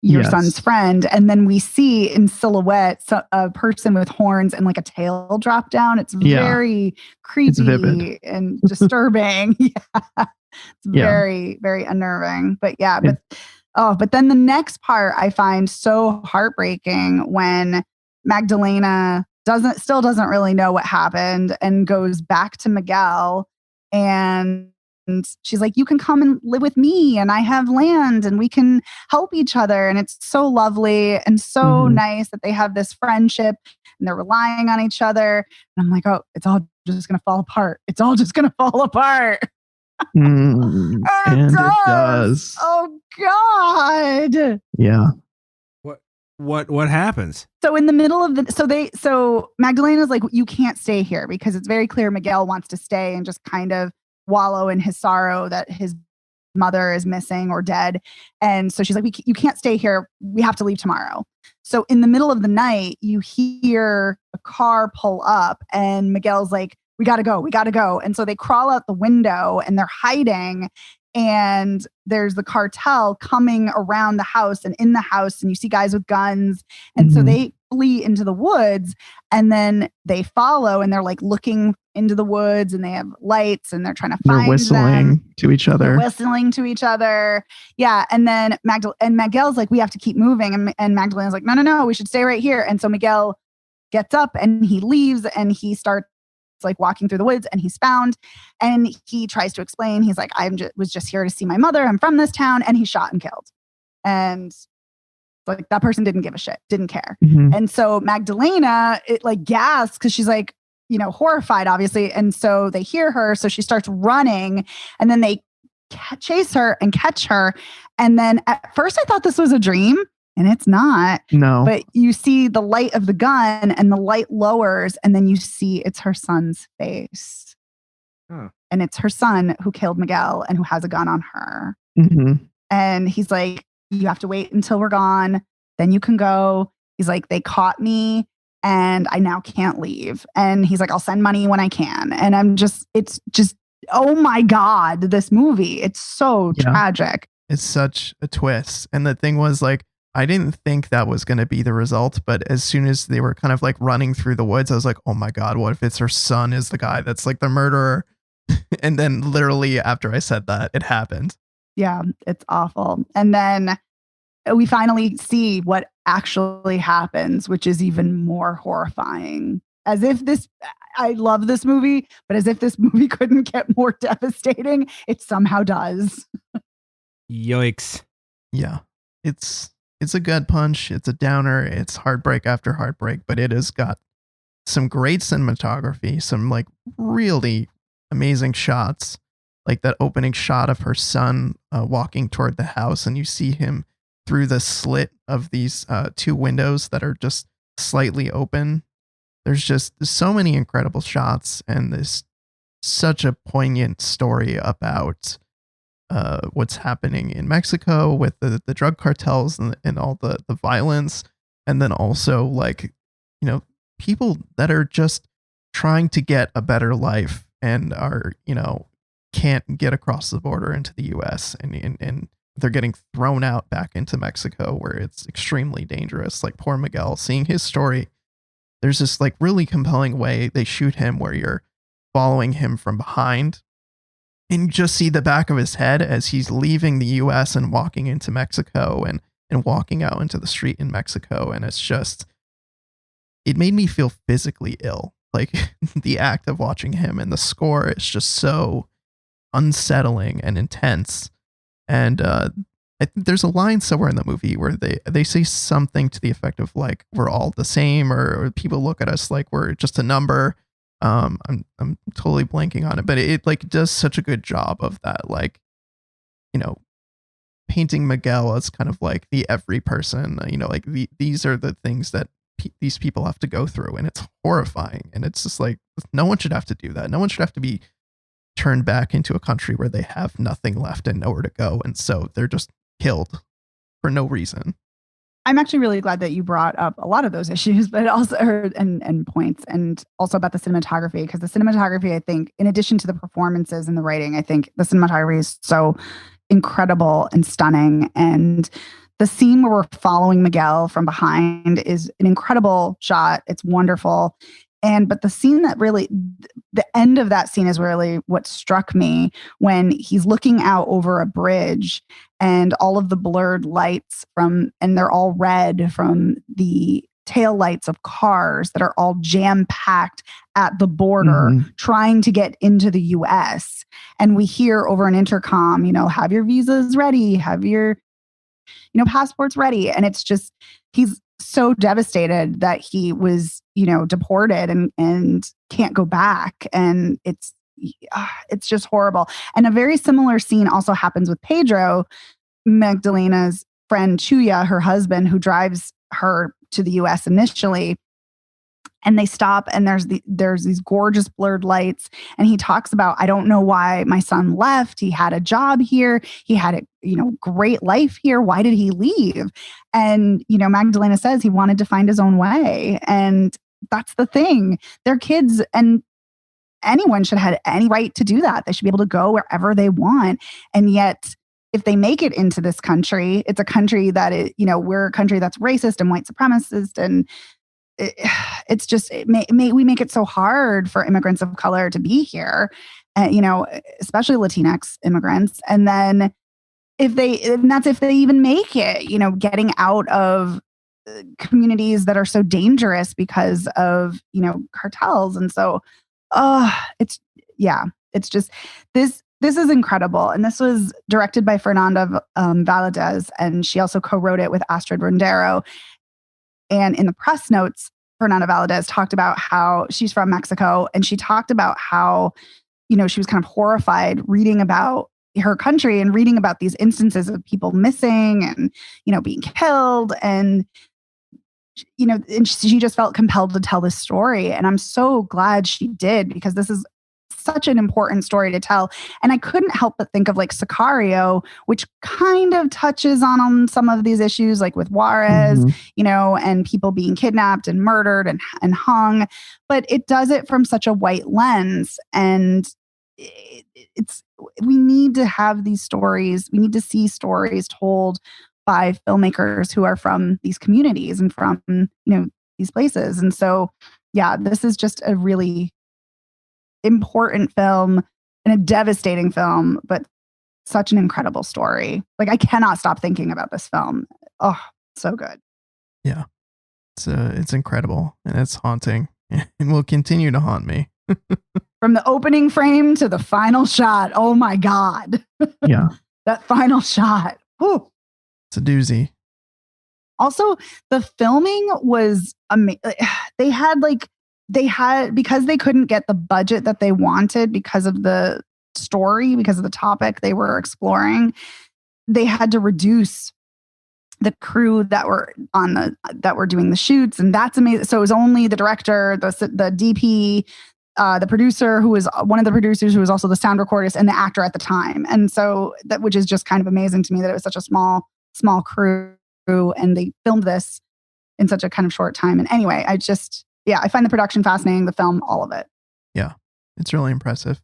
your Yes. son's friend. And then we see in silhouette a person with horns and like a tail drop down. It's very creepy vivid. and disturbing. Yeah. It's very, very unnerving. But yeah, but then the next part I find so heartbreaking when Magdalena still doesn't really know what happened and goes back to Miguel, and she's like, you can come and live with me and I have land and we can help each other. And it's so lovely and so nice that they have this friendship and they're relying on each other. And I'm like, oh, it's all just going to fall apart. It's all just going to fall apart. And it does. Oh God. Yeah. What happens? So in the middle of so Magdalena's like, you can't stay here, because it's very clear Miguel wants to stay and just kind of wallow in his sorrow that his mother is missing or dead. And so she's like, you can't stay here. We have to leave tomorrow. So in the middle of the night, you hear a car pull up and Miguel's like, we got to go. We got to go. And so they crawl out the window and they're hiding. And there's the cartel coming around the house and in the house, and you see guys with guns. And so they flee into the woods, and then they follow, and they're like looking into the woods, and they have lights, and they're trying to find whistling to each other. They're whistling to each other. Yeah. And then Miguel's like, we have to keep moving. And Magdalena's like, no, we should stay right here. And so Miguel gets up and he leaves and he starts like walking through the woods, and he's found, and he tries to explain. He's like, was just here to see my mother. I'm from this town. And he's shot and killed. And like that person didn't give a shit, didn't care. And so Magdalena, it like gasps because she's like, horrified, obviously. And so they hear her. So she starts running, and then they chase her and catch her. And then at first I thought this was a dream. And it's not. No. But you see the light of the gun and the light lowers, and then you see it's her son's face. And it's her son who killed Miguel and who has a gun on her. And he's like, you have to wait until we're gone. Then you can go. He's like, they caught me and I now can't leave. And he's like, I'll send money when I can. And it's just, oh my God, this movie. It's so tragic. It's such a twist. And the thing was, like, I didn't think that was going to be the result, but as soon as they were kind of like running through the woods, I was like, oh my God, what if it's her son is the guy that's like the murderer? And then literally after I said that, it happened. Yeah, it's awful. And then we finally see what actually happens, which is even more horrifying. I love this movie, but as if this movie couldn't get more devastating, it somehow does. Yikes. Yeah, it's a gut punch. It's a downer. It's heartbreak after heartbreak, but it has got some great cinematography, some like really amazing shots, like that opening shot of her son walking toward the house, and you see him through the slit of these two windows that are just slightly open. There's just so many incredible shots, and this such a poignant story about what's happening in Mexico with the drug cartels and all the violence. And then also like, people that are just trying to get a better life and are, can't get across the border into the US and they're getting thrown out back into Mexico where it's extremely dangerous. Like poor Miguel, seeing his story, there's this like really compelling way they shoot him where you're following him from behind. And you just see the back of his head as he's leaving the US and walking into Mexico and walking out into the street in Mexico. And it's just, it made me feel physically ill. Like the act of watching him and the score is just so unsettling and intense. And I think there's a line somewhere in the movie where they say something to the effect of like, we're all the same, or people look at us like we're just a number. I'm totally blanking on it, but it like does such a good job of that, like, painting Miguel as kind of like the every person, like these are the things that these people have to go through, and it's horrifying. And it's just like, no one should have to do that. No one should have to be turned back into a country where they have nothing left and nowhere to go. And so they're just killed for no reason. I'm actually really glad that you brought up a lot of those issues, but also and points, and also about the cinematography, because the cinematography, I think, in addition to the performances and the writing, I think the cinematography is so incredible and stunning. And The scene where we're following Miguel from behind is an incredible shot. It's wonderful. But the scene that really, the end of that scene is really what struck me, when he's looking out over a bridge and all of the blurred lights and they're all red from the tail lights of cars that are all jam packed at the border trying to get into the US. And we hear over an intercom, have your visas ready, have your, passports ready. And it's just, he's so devastated that he was, deported and can't go back. And it's just horrible. And a very similar scene also happens with Pedro, Magdalena's friend Chuya, her husband, who drives her to the US initially. And they stop and there's these gorgeous blurred lights. And he talks about, I don't know why my son left. He had a job here. He had a, great life here. Why did he leave? And, Magdalena says he wanted to find his own way. And that's the thing. They're kids, and anyone should have any right to do that. They should be able to go wherever they want. And yet, if they make it into this country, it's a country that we're a country that's racist and white supremacist, and it's just we make it so hard for immigrants of color to be here, especially Latinx immigrants. And then that's if they even make it, getting out of communities that are so dangerous because of cartels. And so, it's just this is incredible. And this was directed by Fernanda Valadez, and she also co-wrote it with Astrid Rondero. And in the press notes, Fernanda Valadez talked about how she's from Mexico, and she talked about how, she was kind of horrified reading about her country and reading about these instances of people missing and, being killed. And, and she just felt compelled to tell this story. And I'm so glad she did, because this is such an important story to tell. And I couldn't help but think of like Sicario, which kind of touches on some of these issues, like with Juarez, and people being kidnapped and murdered and hung, but it does it from such a white lens. And we need to have these stories. We need to see stories told by filmmakers who are from these communities and from, these places. And so, this is just a really important film and a devastating film, but such an incredible story. Like, I cannot stop thinking about this film. Oh, so good. Yeah. It's incredible, and it's haunting, and will continue to haunt me. From the opening frame to the final shot. Oh my God. Yeah. That final shot. Whew. It's a doozy. Also, the filming was amazing. Because they couldn't get the budget that they wanted because of the story, because of the topic they were exploring, they had to reduce the crew that were doing the shoots. And that's amazing. So it was only the director, the DP, the producer, who was one of the producers, who was also the sound recordist, and the actor at the time. And so which is just kind of amazing to me, that it was such a small crew, and they filmed this in such a kind of short time. And anyway, I find the production fascinating, the film, all of it. Yeah, it's really impressive.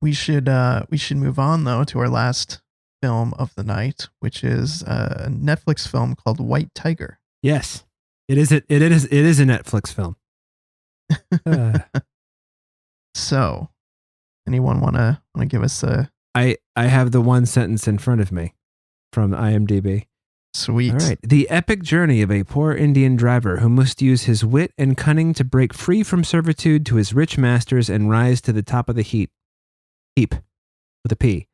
We should move on, though, to our last film of the night, which is a Netflix film called White Tiger. Yes, it is a Netflix film. So, anyone want to give us a? I have the one sentence in front of me from IMDb. Sweet. All right. The epic journey of a poor Indian driver who must use his wit and cunning to break free from servitude to his rich masters and rise to the top of the heap with a P.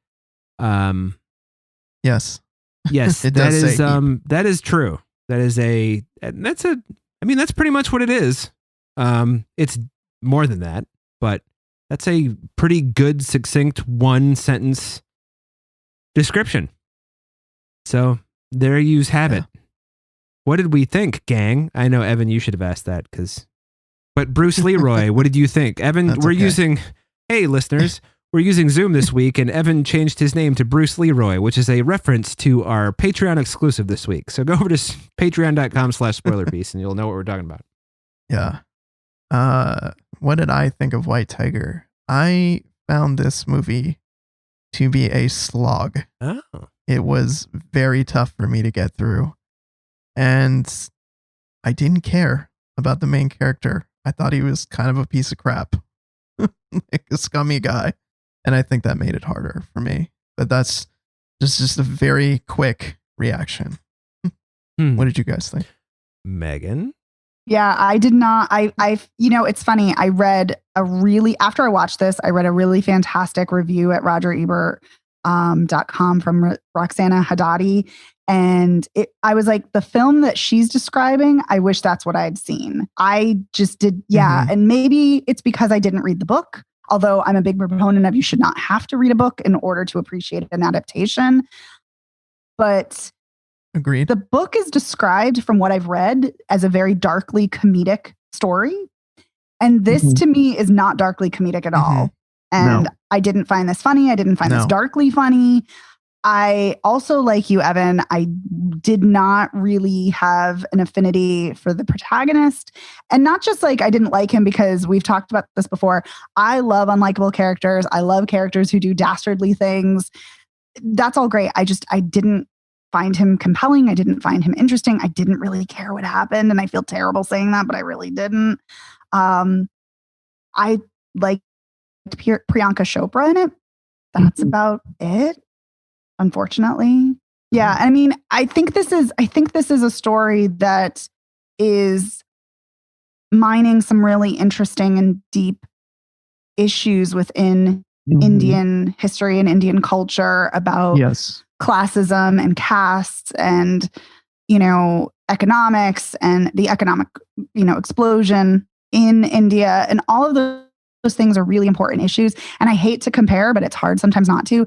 Yes. Yes, that is true. That's pretty much what it is. It's more than that, but that's a pretty good, succinct, one sentence description. So there you have it. What did we think, gang? I know, Evan, you should have asked that but Bruce Leroy, what did you think? Evan, hey listeners, we're using Zoom this week, and Evan changed his name to Bruce Leroy, which is a reference to our Patreon exclusive this week. So go over to patreon.com/spoilerpiece and you'll know what we're talking about. Yeah. What did I think of White Tiger? I found this movie to be a slog. Oh. It was very tough for me to get through. and I didn't care about the main character. I thought he was kind of a piece of crap, like a scummy guy, and I think that made it harder for me. But that's just a very quick reaction. What did you guys think? Megan? Yeah, I did not. It's funny. After I watched this, I read a really fantastic review at RogerEbert.com from Roxana Haddadi. And I was like, the film that she's describing, I wish that's what I'd seen. I just did. Yeah. Mm-hmm. And maybe it's because I didn't read the book, although I'm a big proponent of you should not have to read a book in order to appreciate an adaptation. But agreed. The book is described, from what I've read, as a very darkly comedic story. And this to me is not darkly comedic at all. And I didn't find this funny. I didn't find this darkly funny. I also, like you, Evan, I did not really have an affinity for the protagonist. And not just like I didn't like him because we've talked about this before. I love unlikable characters. I love characters who do dastardly things. That's all great. I didn't find him compelling. I didn't find him interesting. I didn't really care what happened. And I feel terrible saying that, but I really didn't. I liked Priyanka Chopra in it. That's about it, unfortunately. Yeah. I mean, I think this is a story that is mining some really interesting and deep issues within Indian history and Indian culture about classism and castes and, economics and the economic, explosion in India. And all of those things are really important issues. And I hate to compare, but it's hard sometimes not to.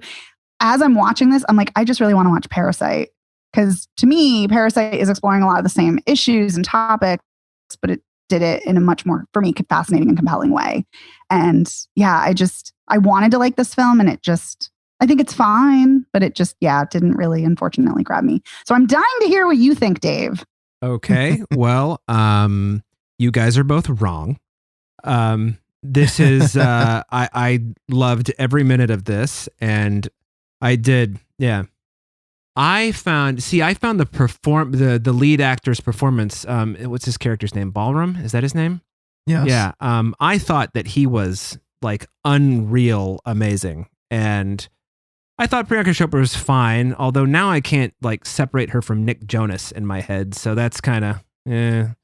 As I'm watching this, I'm like, I just really want to watch Parasite. Because to me, Parasite is exploring a lot of the same issues and topics, but it did it in a much more, for me, fascinating and compelling way. And yeah, I wanted to like this film, and I think it's fine, but it didn't really, unfortunately, grab me. So I'm dying to hear what you think, Dave. Okay. Well, you guys are both wrong. This is, I loved every minute of this, and I did. Yeah. I found the lead actor's performance. What's his character's name? Balram? Is that his name? Yes. Yeah. I thought that he was like unreal amazing. And I thought Priyanka Chopra was fine, although now I can't like separate her from Nick Jonas in my head. So that's kind of, and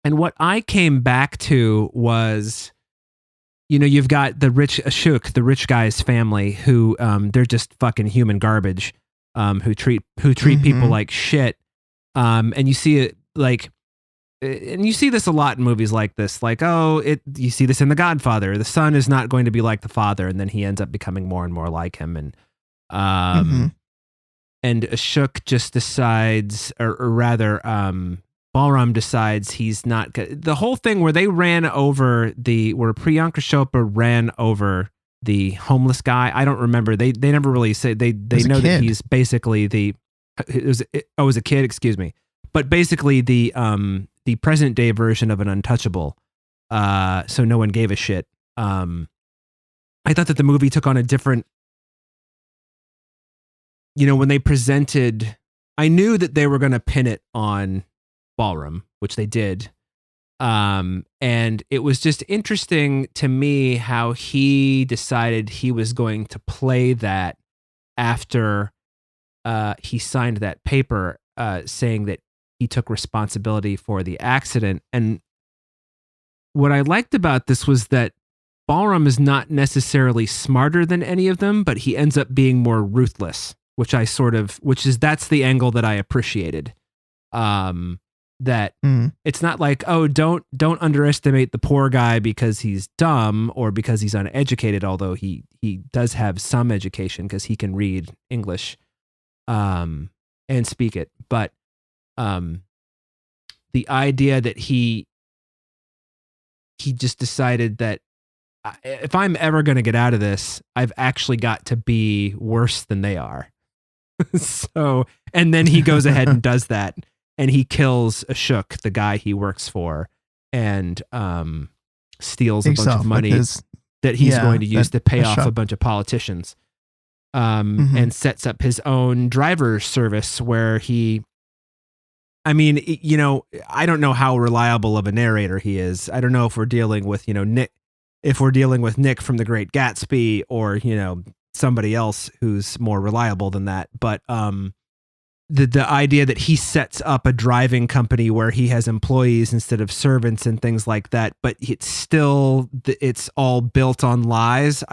what I came back to was, you've got the rich Ashok, the rich guy's family, who they're just fucking human garbage, who treat people like shit. And you see it like, and you see this a lot in movies like this, like, you see this in The Godfather. The son is not going to be like the father, and then he ends up becoming more and more like him. And and Ashok just decides, or rather, Balram decides he's not. The whole thing where Priyanka Chopra ran over the homeless guy. I don't remember. They never really say. They know that he's basically it was a kid. Excuse me. But basically the present day version of an untouchable. So no one gave a shit. I thought that the movie took on a different. When they presented, I knew that they were going to pin it on Balram, which they did. And it was just interesting to me how he decided he was going to play that after he signed that paper saying that he took responsibility for the accident. And what I liked about this was that Balram is not necessarily smarter than any of them, but he ends up being more ruthless, that's the angle that I appreciated. That it's not like, don't underestimate the poor guy because he's dumb or because he's uneducated, although he does have some education because he can read English and speak it. But the idea that he just decided that if I'm ever going to get out of this, I've actually got to be worse than they are. So, and then he goes ahead and does that. And he kills Ashok, the guy he works for, and steals a bunch of money that he's going to use to pay off a bunch of politicians. and sets up his own driver service where he, I mean, you know, I don't know how reliable of a narrator he is. I don't know if we're dealing with, you know, Nick from The Great Gatsby, or, you know, somebody else who's more reliable than that. But the idea that he sets up a driving company where he has employees instead of servants and things like that, but it's all built on lies.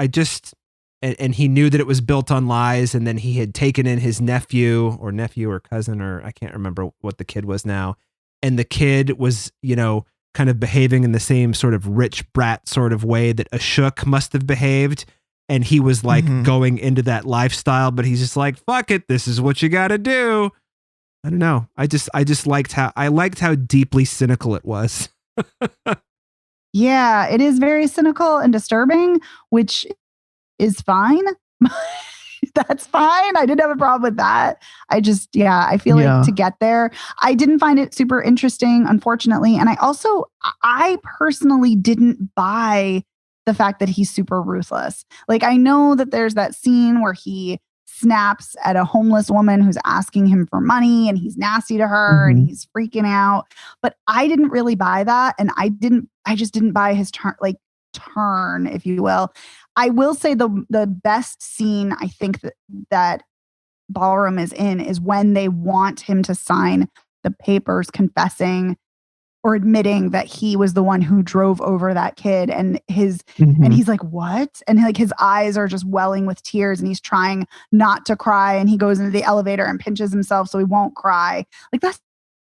And he knew that it was built on lies, and then he had taken in his nephew or cousin, or I can't remember what the kid was now. And the kid was, you know, kind of behaving in the same sort of rich brat sort of way that Ashok must have behaved. And he was like going into that lifestyle, but he's just like, fuck it, this is what you got to do. I don't know. I just liked how deeply cynical it was. Yeah, it is very cynical and disturbing, which is fine. That's fine. I didn't have a problem with that. I feel like to get there, I didn't find it super interesting, unfortunately. And I personally didn't buy the fact that he's super ruthless. Like, I know that there's that scene where he snaps at a homeless woman who's asking him for money, and he's nasty to her and he's freaking out. But I didn't really buy that. And I just didn't buy his turn, if you will. I will say the best scene I think that Ballroom is in is when they want him to sign the papers confessing or admitting that he was the one who drove over that kid, and and he's like, what? And like his eyes are just welling with tears, and he's trying not to cry, and he goes into the elevator and pinches himself so he won't cry. Like, that's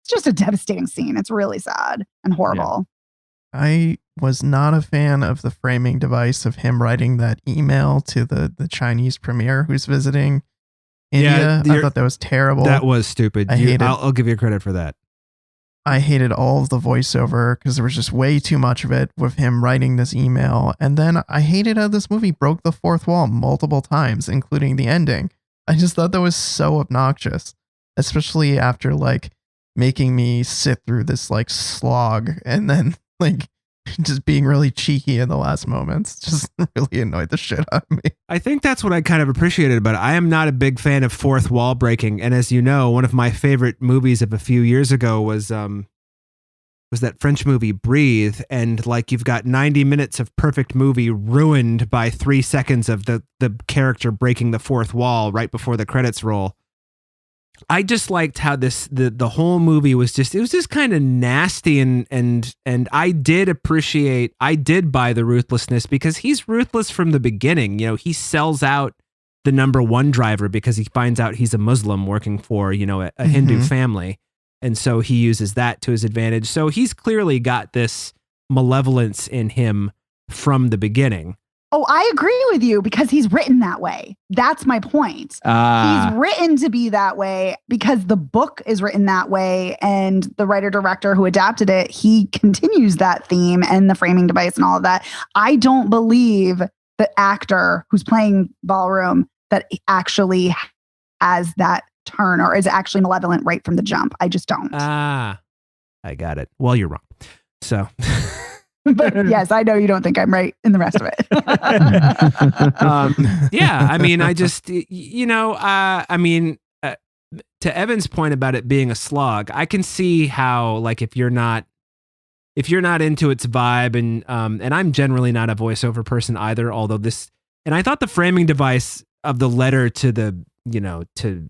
just a devastating scene. It's really sad and horrible. Yeah. I was not a fan of the framing device of him writing that email to the Chinese premier who's visiting India. I thought that was terrible. That was stupid. I'll give you credit for that. I hated all of the voiceover because there was just way too much of it with him writing this email. And then I hated how this movie broke the fourth wall multiple times, including the ending. I just thought that was so obnoxious, especially after like making me sit through this like slog and then like just being really cheeky in the last moments. Just really annoyed the shit out of me. I think that's what I kind of appreciated about it. I am not a big fan of fourth wall breaking. And as you know, one of my favorite movies of a few years ago was that French movie Breathe. And like, you've got 90 minutes of perfect movie ruined by 3 seconds of the character breaking the fourth wall right before the credits roll. I just liked how the whole movie was just kind of nasty, and I did buy the ruthlessness, because he's ruthless from the beginning. You know, he sells out the number one driver because he finds out he's a Muslim working for, you know, a Hindu family. And so he uses that to his advantage. So he's clearly got this malevolence in him from the beginning. Oh, I agree with you, because he's written that way. That's my point. He's written to be that way because the book is written that way. And the writer-director who adapted it, he continues that theme and the framing device and all of that. I don't believe the actor who's playing Ballroom that actually has that turn or is actually malevolent right from the jump. I just don't. I got it. Well, you're wrong. So... But yes, I know you don't think I'm right in the rest of it. Yeah, I mean, I just, you know, I mean, to Evan's point about it being a slog, I can see how, like, if you're not into its vibe, and I'm generally not a voiceover person either, although and I thought the framing device of the letter to the, you know, to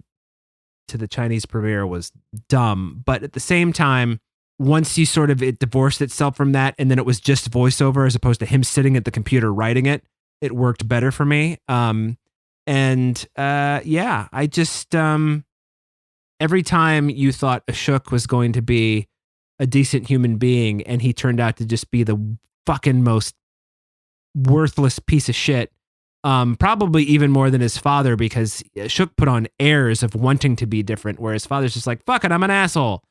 the Chinese premier was dumb, but at the same time, once it divorced itself from that, and then it was just voiceover as opposed to him sitting at the computer writing it, it worked better for me. I just, every time you thought Ashok was going to be a decent human being, and he turned out to just be the fucking most worthless piece of shit, probably even more than his father, because Ashok put on airs of wanting to be different, where his father's just like, fuck it, I'm an asshole.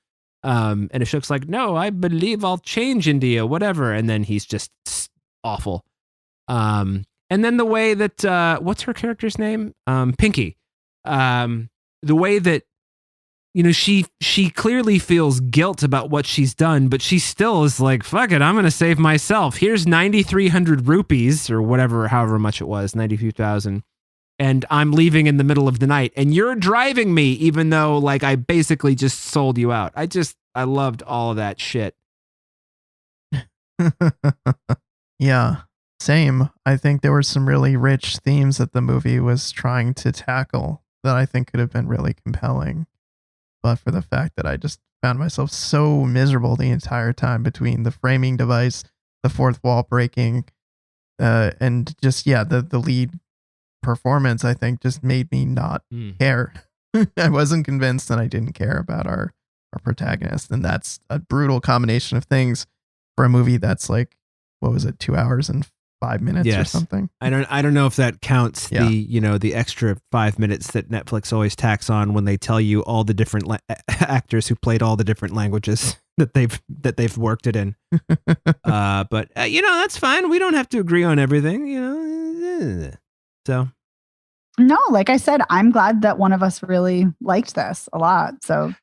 And Ashok's like, no, I believe I'll change India, whatever. And then he's just awful. And then the way that, what's her character's name? Pinky. The way that, you know, she clearly feels guilt about what she's done, but she still is like, fuck it, I'm going to save myself. Here's 9,300 rupees or whatever, however much it was, 92,000. and I'm leaving in the middle of the night and you're driving me, even though like I basically just sold you out. I loved all of that shit. Yeah, same. I think there were some really rich themes that the movie was trying to tackle that I think could have been really compelling. But for the fact that I just found myself so miserable the entire time between the framing device, the fourth wall breaking, and just, the lead performance, I think just made me not care. I wasn't convinced and I didn't care about our protagonist. And that's a brutal combination of things for a movie that's like, what was it, 2 hours and 5 minutes or something? I don't know if that counts the extra 5 minutes that Netflix always tacks on when they tell you all the different actors who played all the different languages that they've worked it in. But that's fine. We don't have to agree on everything, So no, like I said, I'm glad that one of us really liked this a lot. So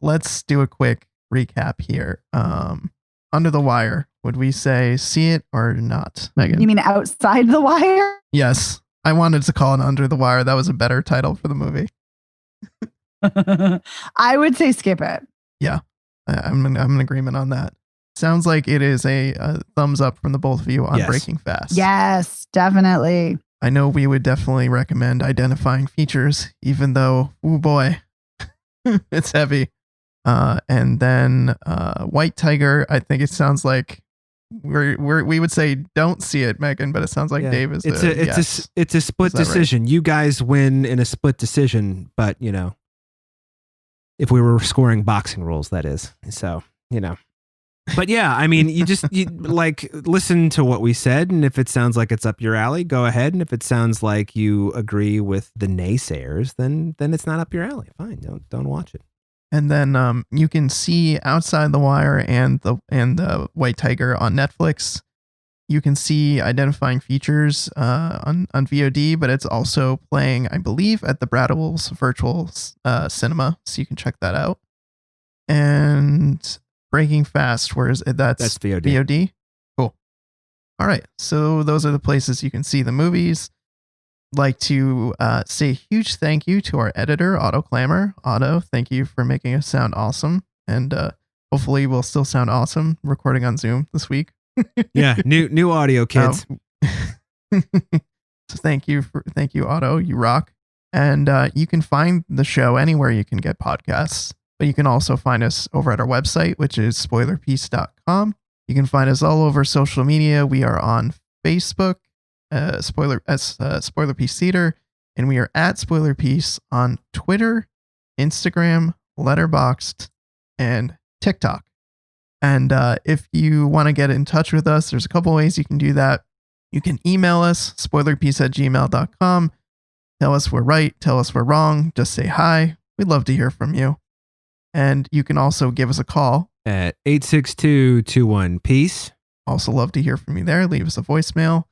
let's do a quick recap here. Under the Wire, would we say see it or not, Megan? You mean Outside the Wire? Yes. I wanted to call it Under the Wire. That was a better title for the movie. I would say skip it. Yeah, I'm in agreement on that. Sounds like it is a thumbs up from the both of you on Breaking Fast. Yes, definitely. I know we would definitely recommend Identifying Features, even though, oh boy, it's heavy. And then White Tiger, I think it sounds like we would say don't see it, Megan, but it sounds like Dave is it's a split decision. Right? You guys win in a split decision, but if we were scoring boxing rules, that is. So, But yeah, I mean, you like listen to what we said, and if it sounds like it's up your alley, go ahead. And if it sounds like you agree with the naysayers, then it's not up your alley. Fine, don't watch it. And then you can see Outside the Wire and the White Tiger on Netflix. You can see Identifying Features on VOD, but it's also playing, I believe, at the Brattleboro Virtual Cinema, so you can check that out. And Breaking Fast, where is it? That's VOD. VOD? Cool. All right, so those are the places you can see the movies. Like to say a huge thank you to our editor, Otto Clamor. Otto, thank you for making us sound awesome. And hopefully we'll still sound awesome recording on Zoom this week. Yeah, new audio, kids. So thank you, Otto. You rock. And you can find the show anywhere you can get podcasts. But you can also find us over at our website, which is spoilerpiece.com. You can find us all over social media. We are on Facebook. Spoiler Piece Theater, and we are at Spoiler Piece on Twitter, Instagram, Letterboxd, and TikTok. And if you want to get in touch with us, there's a couple ways you can do that. You can email us, spoilerpiece@gmail.com. Tell us we're right, tell us we're wrong, just say hi. We'd love to hear from you. And you can also give us a call at 862-21-PEACE. Also love to hear from you there. Leave us a voicemail.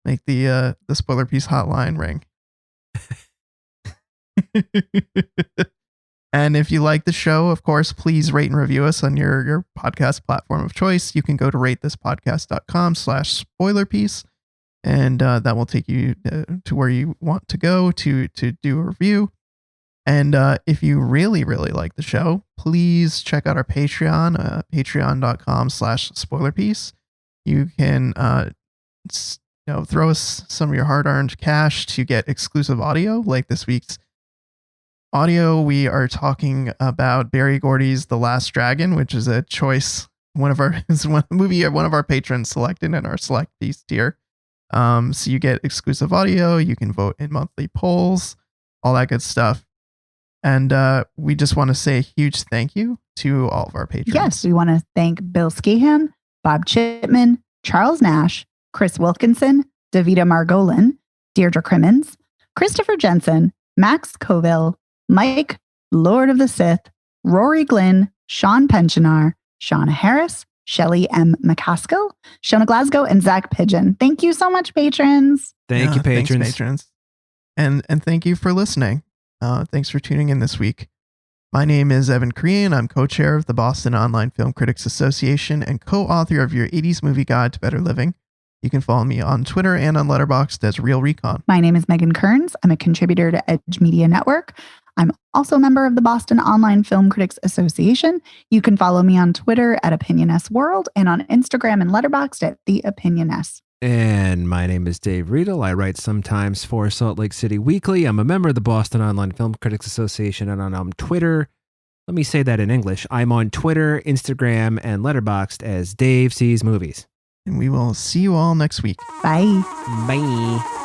Make the Spoiler Piece hotline ring. And if you like the show, of course, please rate and review us on your podcast platform of choice. You can go to ratethispodcast.com/spoilerpiece, and that will take you to where you want to go to do a review. And if you really, really like the show, please check out our Patreon, patreon.com/spoilerpiece. You can throw us some of your hard-earned cash to get exclusive audio, like this week's audio. We are talking about Barry Gordy's The Last Dragon, which is a choice, one of our patrons selected in our select piece tier. So you get exclusive audio, you can vote in monthly polls, all that good stuff. And we just want to say a huge thank you to all of our patrons. Yes, we want to thank Bill Scahan, Bob Chipman, Charles Nash, Chris Wilkinson, Davida Margolin, Deirdre Crimmins, Christopher Jensen, Max Coville, Mike, Lord of the Sith, Rory Glynn, Sean Pensionar, Shauna Harris, Shelley M. McCaskill, Shona Glasgow, and Zach Pigeon. Thank you so much, patrons. Thank you, patrons. Thanks, patrons. And thank you for listening. Thanks for tuning in this week. My name is Evan Crean. I'm co-chair of the Boston Online Film Critics Association and co-author of your 80s Movie Guide to Better Living. You can follow me on Twitter and on Letterboxd as Real Recon. My name is Megan Kearns. I'm a contributor to Edge Media Network. I'm also a member of the Boston Online Film Critics Association. You can follow me on Twitter at OpinionS World and on Instagram and Letterboxd at The OpinionS. And my name is Dave Riedel. I write sometimes for Salt Lake City Weekly. I'm a member of the Boston Online Film Critics Association and on Twitter. Let me say that in English. I'm on Twitter, Instagram, and Letterboxd as Dave Sees Movies. And we will see you all next week. Bye. Bye.